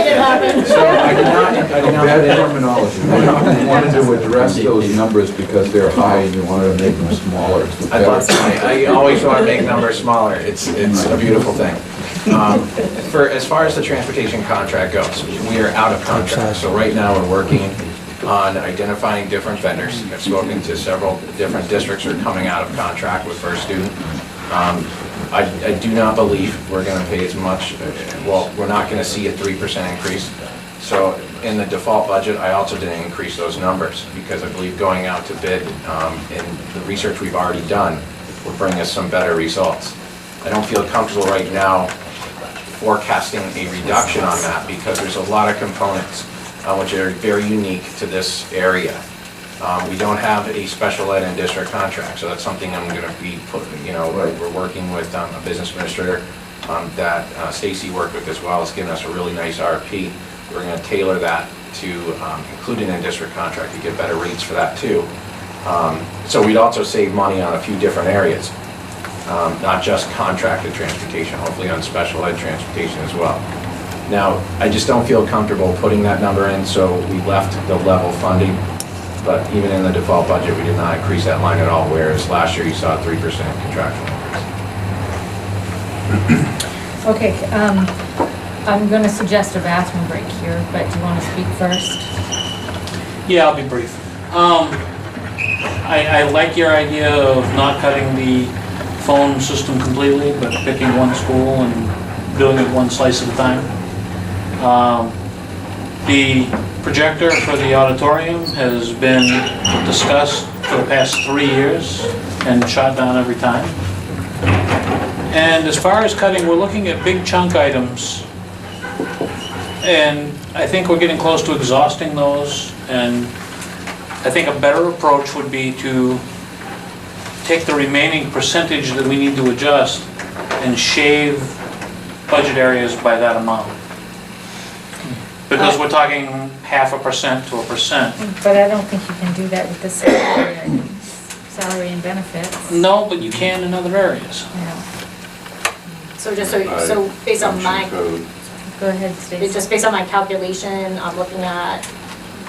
it happen. So I did not Bad put in- terminology. You wanted to address those numbers because they're high and you wanted to make them smaller. I always want to make numbers smaller. It's a beautiful thing. As far as the transportation contract goes, we are out of contract. So right now, we're working on identifying different vendors. I've spoken to several different districts who are coming out of contract with First Student. I do not believe we're going to pay as much, we're not going to see a 3% increase. So in the default budget, I also didn't increase those numbers because I believe going out to bid in the research we've already done will bring us some better results. I don't feel comfortable right now forecasting a reduction on that because there's a lot of components which are very unique to this area. We don't have a special ed and district contract, so that's something I'm going to be putting, we're working with a business administrator that Stacy worked with as well. It's given us a really nice RFP. We're going to tailor that to include an in-district contract to get better rates for that too. So we'd also save money on a few different areas, not just contracted transportation, hopefully on special ed transportation as well. Now, I just don't feel comfortable putting that number in, so we left the level funding. But even in the default budget, we did not increase that line at all, whereas last year you saw a 3% contractual increase. Okay, I'm going to suggest a bathroom break here, but do you want to speak first? Yeah, I'll be brief. I like your idea of not cutting the phone system completely, but picking one school and doing it one slice at a time. The projector for the auditorium has been discussed for the past 3 years and shot down every time. And as far as cutting, we're looking at big chunk items. And I think we're getting close to exhausting those. And I think a better approach would be to take the remaining percentage that we need to adjust and shave budget areas by that amount. Because we're talking 0.5% to 1%. But I don't think you can do that with the salary and benefits. No, but you can in other areas. Yeah. So just so based on my, Code. Go ahead, Stacey. just based on my calculation, I'm looking at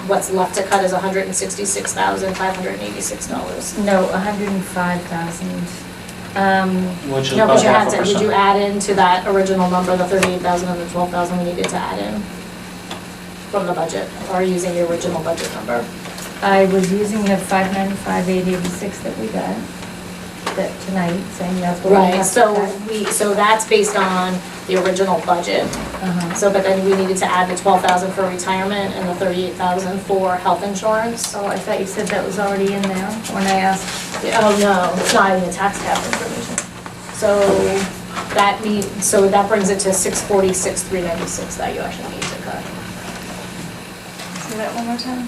what's left to cut is $166,586. No, 105,000. Which is No, about but you had to, 0.5%. did you add into that original number, the 38,000 and the 12,000 we needed to add in from the budget, or using the original budget number? I was using the 595,886 that we got, that tonight, saying that's what we Right, have so to cut. so that's based on the original budget. So, but then we needed to add the 12,000 for retirement and the 38,000 for health insurance. Oh, I thought you said that was already in there when I asked. Oh, no, it's not in the tax cap information. So that brings it to 646,396 that you actually need to cut. Say that one more time.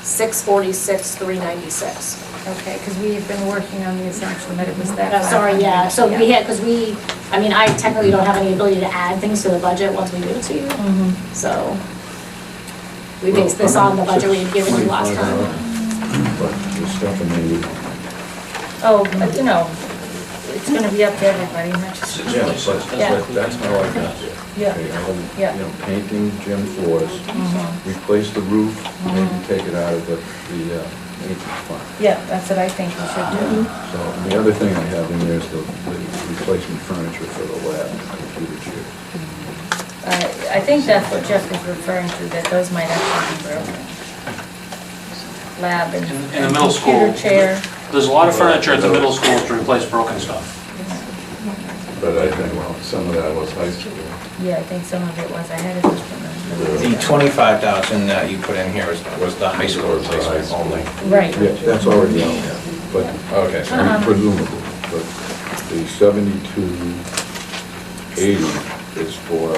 $646,396. Okay, because we've been working on the assumption that it was that. No, sorry, yeah, so we Yeah. had, because I technically don't have any ability to add things to the budget once we give it to you, so we based this on the budget we had given you last time. But the stuff in there, Oh, but it's gonna be up to everybody, not just. yeah, Yeah. but that's how I got there. Yeah. Okay, Yeah. painting gym floors, replace the roof, maybe take it out of the maintenance fund. Yeah, that's what I think we should do. So, and the other thing I have in there is the replacement furniture for the lab, computer chairs. I think that's what Jeff is referring to, that those might actually be broken. Lab and In the middle school, computer chair. there's a lot of furniture at the middle schools to replace broken stuff. But I think, well, some of that was high school. Yeah, I think some of it was, I had it just from The 25,000 that you put in here was the high school replacement only. Right. Yeah, that's already out there, but Okay, so presumably, but the 7280 is for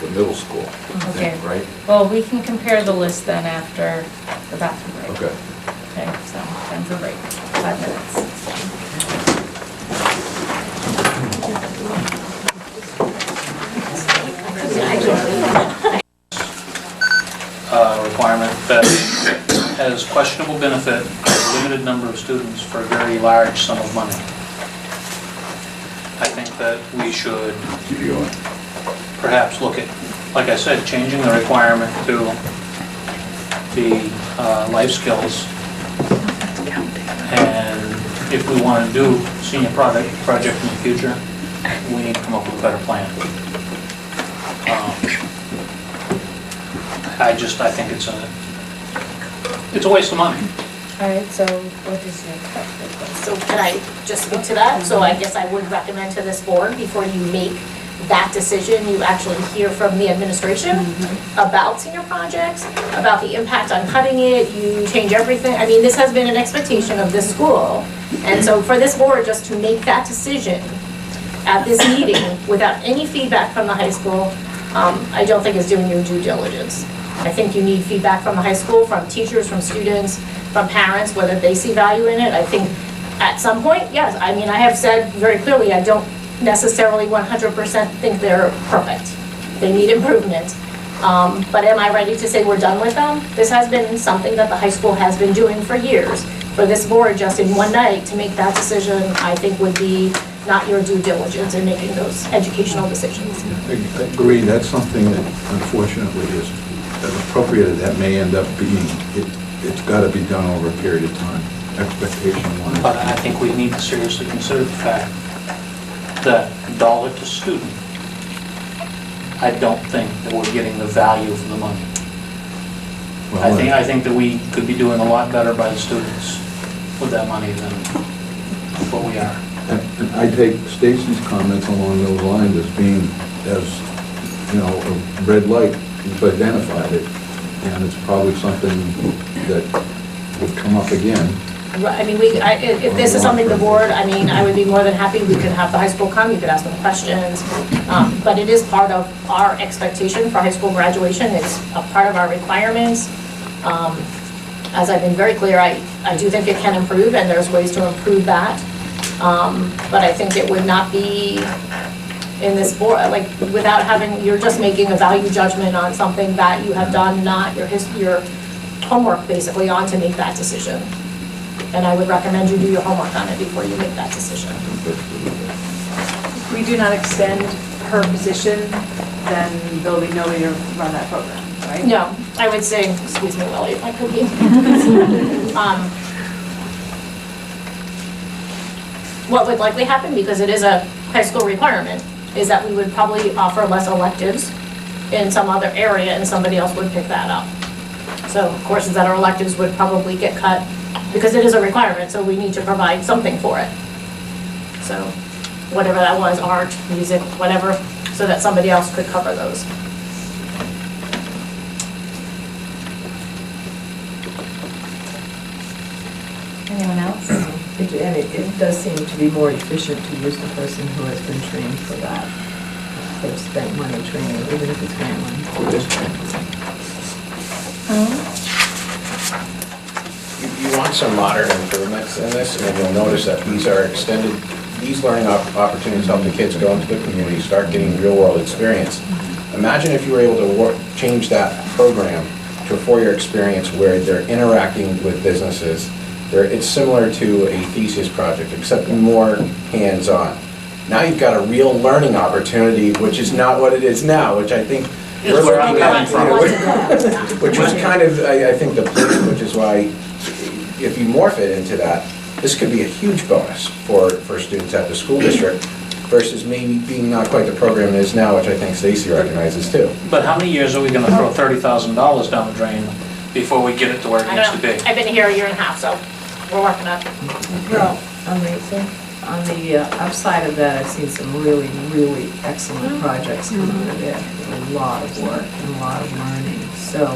the middle school, I Okay. think, right? Well, we can compare the list then after the bathroom break. Okay. Okay, so time for break, 5 minutes. Requirement that has questionable benefit for a limited number of students for a very large sum of money. I think that we should Keep going. perhaps look at, like I said, changing the requirement to the life skills. And if we want to do senior project in the future, we need to come up with a better plan. I think it's a waste of money. All right, so what is your cut? So can I just speak to that? So I guess I would recommend to this board, before you make that decision, you actually hear from the administration about senior projects, about the impact on cutting it, you change everything. I mean, this has been an expectation of this school. And so for this board just to make that decision at this meeting without any feedback from the high school, I don't think is doing your due diligence. I think you need feedback from the high school, from teachers, from students, from parents, whether they see value in it. I think at some point, yes, I mean, I have said very clearly, I don't necessarily 100% think they're perfect. They need improvement. But am I ready to say we're done with them? This has been something that the high school has been doing for years. For this board, just in one night, to make that decision, I think would be not your due diligence in making those educational decisions. Agreed, that's something that unfortunately is, as appropriate as that may end up being, it's got to be done over a period of time, expectation-wise. But I think we need to seriously consider the fact that dollar to student, I don't think that we're getting the value for the money. Well, I think that we could be doing a lot better by the students with that money than what we are. And I take Stacy's comments along those lines as being, as, a red light, you've identified it, and it's probably something that would come up again. Right, I mean, if this is something the board, I mean, I would be more than happy, we could have the high school come, you could ask them questions. But it is part of our expectation for high school graduation, it's a part of our requirements. As I've been very clear, I do think it can improve, and there's ways to improve that. But I think it would not be in this board, like, without having, you're just making a value judgment on something that you have done, not your homework basically on to make that decision. And I would recommend you do your homework on it before you make that decision. If we do not extend her position, then there'll be nobody to run that program, right? No, I would say, excuse me, Willie, if I could be. What would likely happen, because it is a high school requirement, is that we would probably offer less electives in some other area and somebody else would pick that up. So courses that are electives would probably get cut because it is a requirement, so we need to provide something for it. So whatever that was, art, music, whatever, so that somebody else could cover those. Anyone else? And it does seem to be more efficient to use the person who has been trained for that. They've spent money training, even if it's grant money. found some modern improvements in this, and you'll notice that these are extended, these learning opportunities help the kids go into the community, start getting real-world experience. Imagine if you were able to change that program to a four-year experience where they're interacting with businesses. It's similar to a thesis project, except more hands-on. Now you've got a real learning opportunity, which is not what it is now, which I think we're where I'm looking at, coming from. which was kind of, I think, the plan, which is why, if you morph it into that, this could be a huge bonus for students at the school district versus maybe being not quite the program it is now, which I think Stacy recognizes too. But how many years are we gonna throw $30,000 down the drain before we get it to where it I needs don't to know, be? I've been here a year and a half, so we're working on it. Well, on the upside of that, I've seen some really, really excellent projects come out of it. A lot of work and a lot of learning. So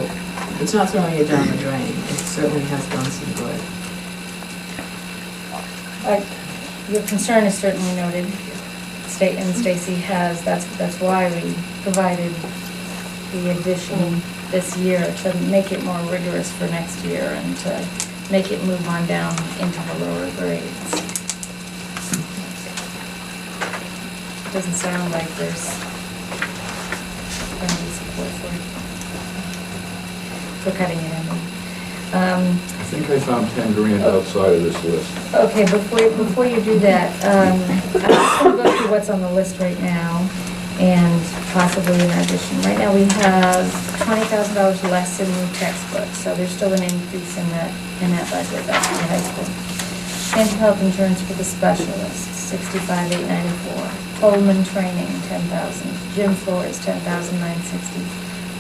it's not throwing it down the drain. It certainly has done some good. Your concern is certainly noted, and Stacy has, that's why we provided the addition this year, to make it more rigorous for next year and to make it move on down into the lower grades. Doesn't sound like there's going to be support for cutting it in. I think I found 10 grand outside of this list. Okay, before you do that, I'm just going to go through what's on the list right now and possibly an addition. Right now, we have $20,000 less in new textbooks, so there's still an increase in that budget. That's for the high school. Mental health insurance for the specialists, $65,894. Coleman training, $10,000. Gym floors, $10,960.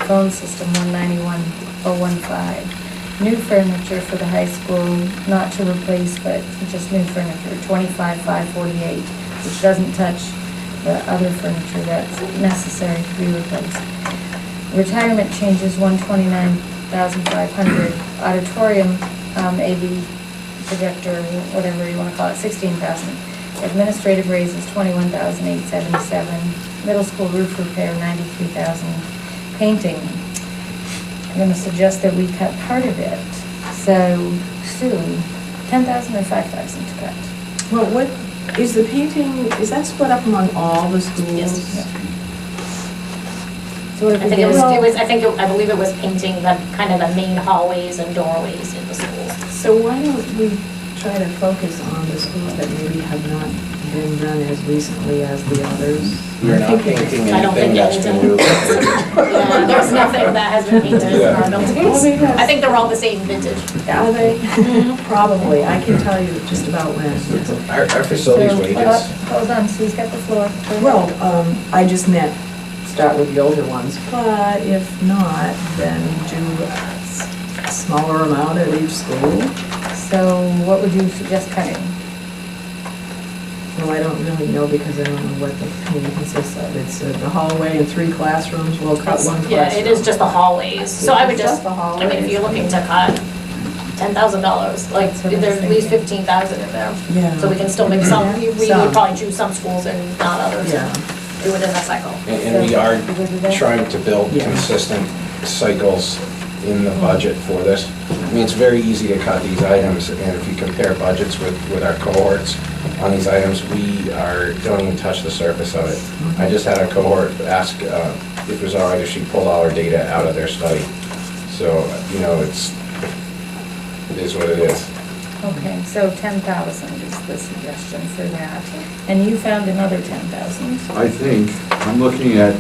Phone system, $191,015. New furniture for the high school, not to replace, but just new furniture, $25,548, which doesn't touch the other furniture that's necessary to be replaced. Retirement changes, $129,500. Auditorium, AV projector, whatever you want to call it, $16,000. Administrative raises, $21,877. Middle school roof repair, $93,000. Painting, I'm going to suggest that we cut part of it. So, Sue, $10,000 or $5,000 to cut? Well, what is the painting, is that split up among all the schools? Yes. So what if I we think did? I believe it was painting the kind of the main hallways and doorways in the schools. So why don't we try to focus on the schools that maybe have not been done as recently as the others? You're not painting I don't anything think that's been anything. moved. Yeah, there's nothing that has been painted in our buildings. because- I think they're all the same vintage. Are they? Probably. I can tell you just about when. Our facilities So, wages, Hold on, Sue's got the floor. Go ahead. Well, I just meant start with the older ones, but if not, then do a smaller amount at each school. So what would you suggest cutting? Well, I don't really know because I don't know what the community consists of. It's the hallway and 3 classrooms. We'll cut one classroom. Yeah, it is just the hallways. So I would It's just, just the I mean, if hallways. you're looking to cut $10,000, like, That's what I was there's at least thinking. $15,000 in there. Yeah. So we can still make some, we would Some. probably choose some schools and not others. Yeah. Do it in that cycle. and we are You good with that? trying to build Yeah. consistent cycles in the budget for this. I mean, it's very easy to cut these items, and if you compare budgets with our cohorts on these items, don't even touch the surface of it. I just had a cohort ask if it was all right if she pulled all our data out of their study. So, it is what it is. Okay, so 10,000 is the suggestion for that. And you found another 10,000. I think, I'm looking at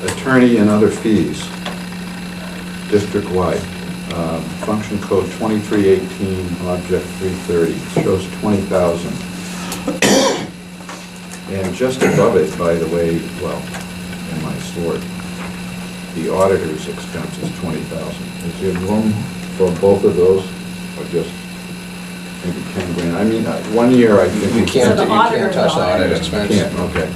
attorney and other fees, district-wide. Function code 2318, object 330, shows 20,000. And just above it, by the way, well, in my sort, the auditor's expense is 20,000. Is there room for both of those, or just maybe 10 grand? I mean, 1 year, I think. You can't the auditor's touch the audit audit. expense. Can't, okay.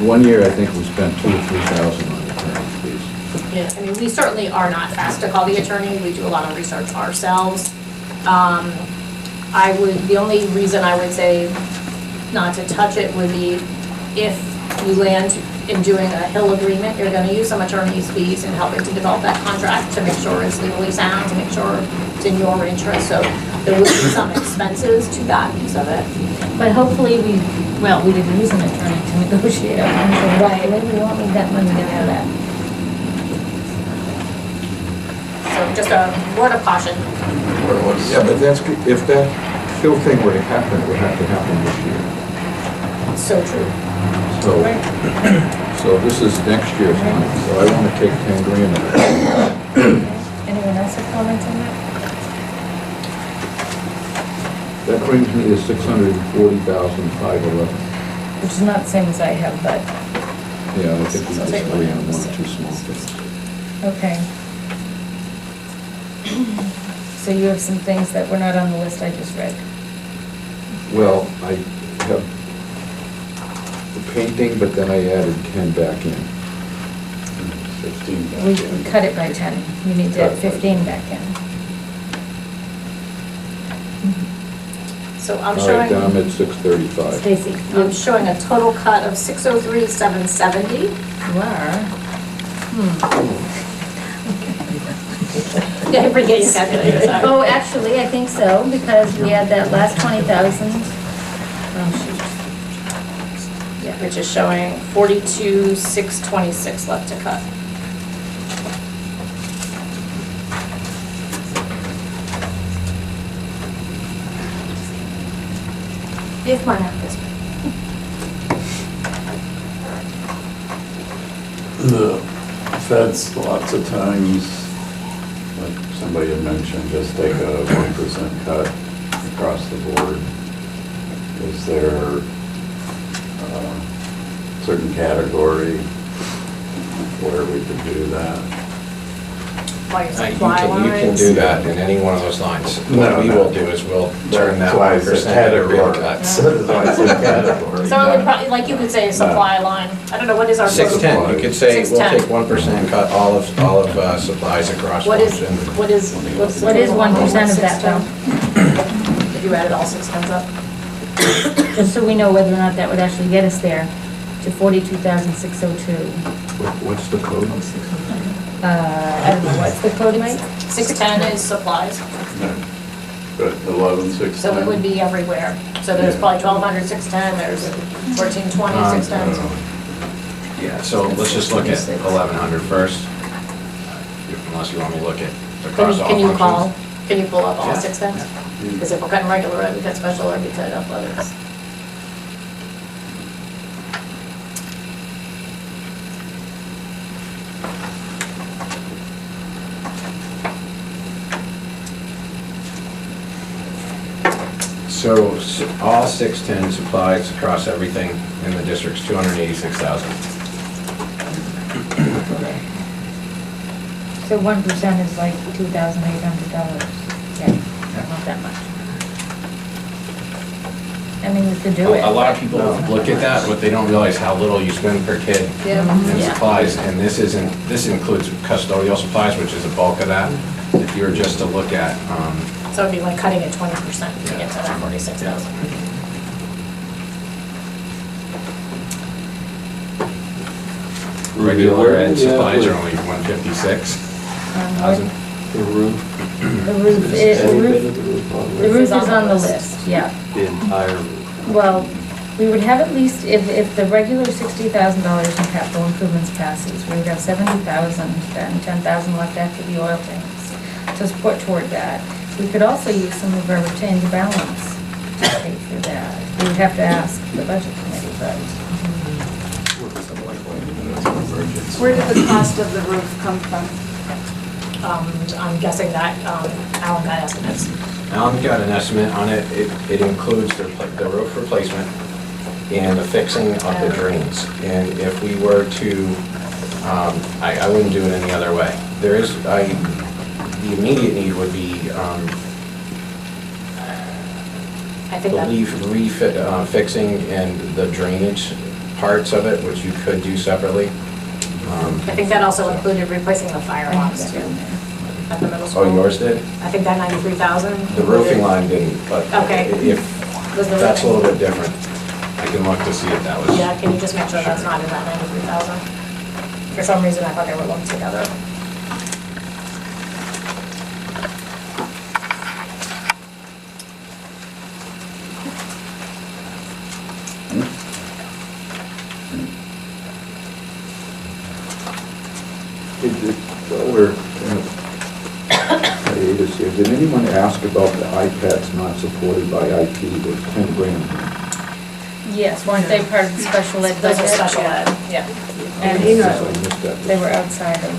One year, I think we spent 2,000 or 3,000 on attorney fees. Yeah, I mean, we certainly are not fast to call the attorney. We do a lot of research ourselves. The only reason I would say not to touch it would be if you land in doing a Hill agreement, you're gonna use some attorney's fees in helping to develop that contract to make sure it's legally sound, to make sure it's in your interest, so there will be some expenses to that piece of it. But hopefully we didn't use an attorney to negotiate our own, so hopefully we won't need that money to have that. So just a word of caution. Yeah, but that's, if that fill thing were to happen, it would have to happen this year. So true. So this is next year's money, so I want to take 10 grand of it. Anyone else have comments on that? That brings me to 640,511. Which is not the same as I have, but, Yeah, I think we So just take agree one on out of one or two six. small things. okay. So you have some things that were not on the list I just read. Well, I have the painting, but then I added 10 back in. 15 back We in. cut it by 10. You need to add 15 back in. So I'm All right, then I'm showing, at 635. Stacy, I'm showing a total cut of 603,770. you are. Yeah, I forget your calculator, sorry. Oh, actually, I think so, because we had that last 20,000. Oh, shoot. Yeah, which is showing 42,626 left to cut. If my math is right. The feds, lots of times, like somebody had mentioned, just take a 1% cut across the board. Is there a certain category where we could do that? Like You supply can lines. do that in any one of those lines. No, What we no. will do is we'll turn that That's why I said 1% into real category. cuts. That's why I said category. So it would probably, like you could say a supply line. I don't know, what is our? 610, you could say, we'll 610. take 1%, cut all of supplies across What is, function. what's the What is total on 1% of that, 610? If you added all 610s up? Just so we know whether or not that would actually get us there to 42,602. What's the code? I don't know, what's the code, Mike? 610 is supplies, But 11, so it would be everywhere. So there's probably 1,200, 610, there's 1,420, 610. Yeah, so let's just look at 1100 first, unless you want me to look at across all Can you functions. can you pull up all Yeah. 610s? Because if we're cutting regular ed, we cut special ed, we cut athletics. So all 610 supplies across everything in the district's 286,000. So 1% is like $2,800. Yeah, not that much. I mean, we could do it. A lot of people look at that, but they don't realize how little you spend per kid in Yeah. supplies, and this includes custodial supplies, which is a bulk of that. If you were just to look at, So it'd be like cutting it 20% to get to that 46,000. regular ed supplies are only 156,000. The roof, The roof, any bit of the roof on the there? roof is on the list, yeah. The entire roof. Well, we would have at least, if the regular $60,000 in capital improvements passes, we would have 70,000, then 10,000 left after the oil tanks to support toward that. We could also use some of our retained balance to pay for that. We would have to ask the budget committee, but Where did the cost of the roof come from? I'm guessing that Alan got estimates. Alan got an estimate on it. It includes the roof replacement and the fixing of the drains. And if we were to, I wouldn't do it any other way. The immediate need would be, I think that, fixing and the drainage parts of it, which you could do separately. I think that also included replacing the fire alarms too, at the middle school. Oh, yours did? I think that 93,000. The roofing line didn't, but Okay. if, Was the that's a roofing- little bit different. I can look to see if that was. Yeah, can you just make sure that's not in that 93,000? For some reason, I thought they were lumped together. this here. Did anyone ask about the iPads not supported by IT with 10 grand? Yes, weren't they part of the special ed Those budget? are special ed, yeah. And You know, I missed that. they were outside of,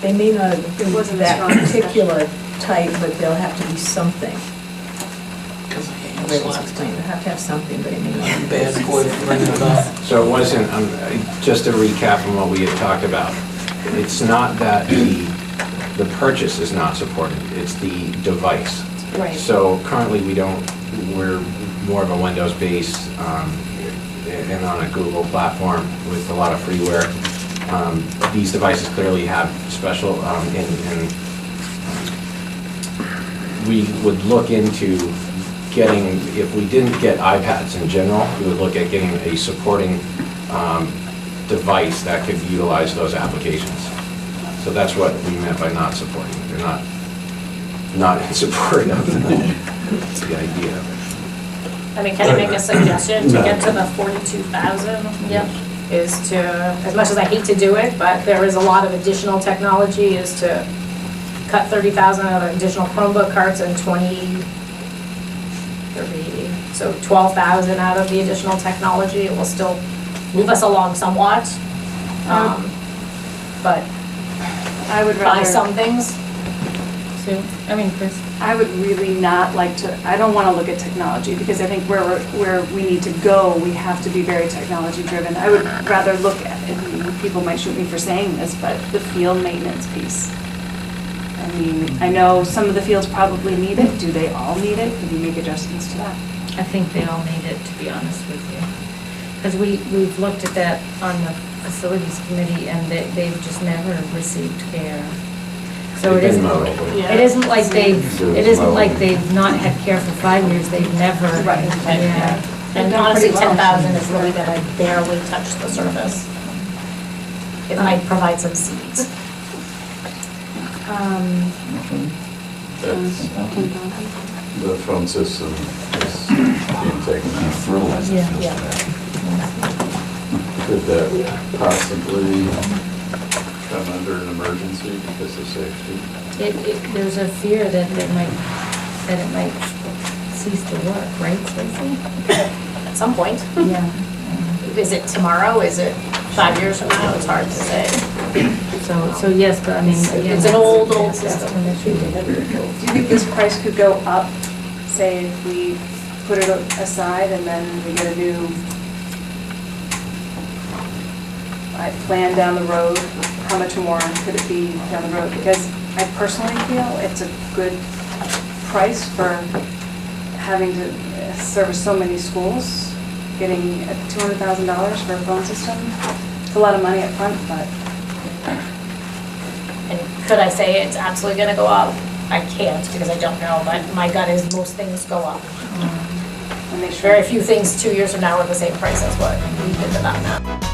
They may not be It wasn't a that strong discussion. particular type, but there'll have to be something. The way it was explained, they'll have to have something, but it may not be. Bad boy for bringing it up. So it wasn't, just to recap on what we had talked about, it's not that the purchase is not supported, it's the device. Right. So currently, we're more of a Windows-based, and on a Google platform with a lot of freeware. These devices clearly have special, and we would look into getting, if we didn't get iPads in general, we would look at getting a supporting device that could utilize those applications. So that's what we meant by not supporting. They're not in support of the idea of it. I mean, can I make a suggestion to get to the 42,000? yep. Is to, as much as I hate to do it, but there is a lot of additional technology, is to cut 30,000 out of additional Chromebook carts and 30, so 12,000 out of the additional technology. It will still move us along somewhat. But I would buy rather, some things. Sue, I mean, Chris, I would really not like to, I don't want to look at technology because I think where we need to go, we have to be very technology driven. I would rather look at, and people might shoot me for saying this, but the field maintenance piece. I mean, I know some of the fields probably need it. Do they all need it? Could we make adjustments to that? I think they all need it, to be honest with you. Because we've looked at that on the facilities committee, and they've just never received care. So it They've been isn't, mowed. Yeah. it isn't like they've not had care for 5 years, they've never. Right. Yeah. And honestly, 10,000 is really gonna barely touch the surface. It might provide some seeds. That's, the phone system is being taken out. Yeah. Could that possibly come under an emergency because of safety? There's a fear that it might cease to work, right, Stacy? At some point. Yeah. Is it tomorrow? Is it 5 years from now? It's hard to say. So yes, but I mean, again. It's an old that's system. an issue. Do you think this price could go up, say if we put it aside and then we get a new plan down the road? How much more could it be down the road? Because I personally feel it's a good price for having to service so many schools, getting $200,000 for a phone system. It's a lot of money up front, but. And could I say it's absolutely gonna go up? I can't because I don't know, but my gut is most things go up. And they should. Very few things 2 years from now are the same price as what we did about now.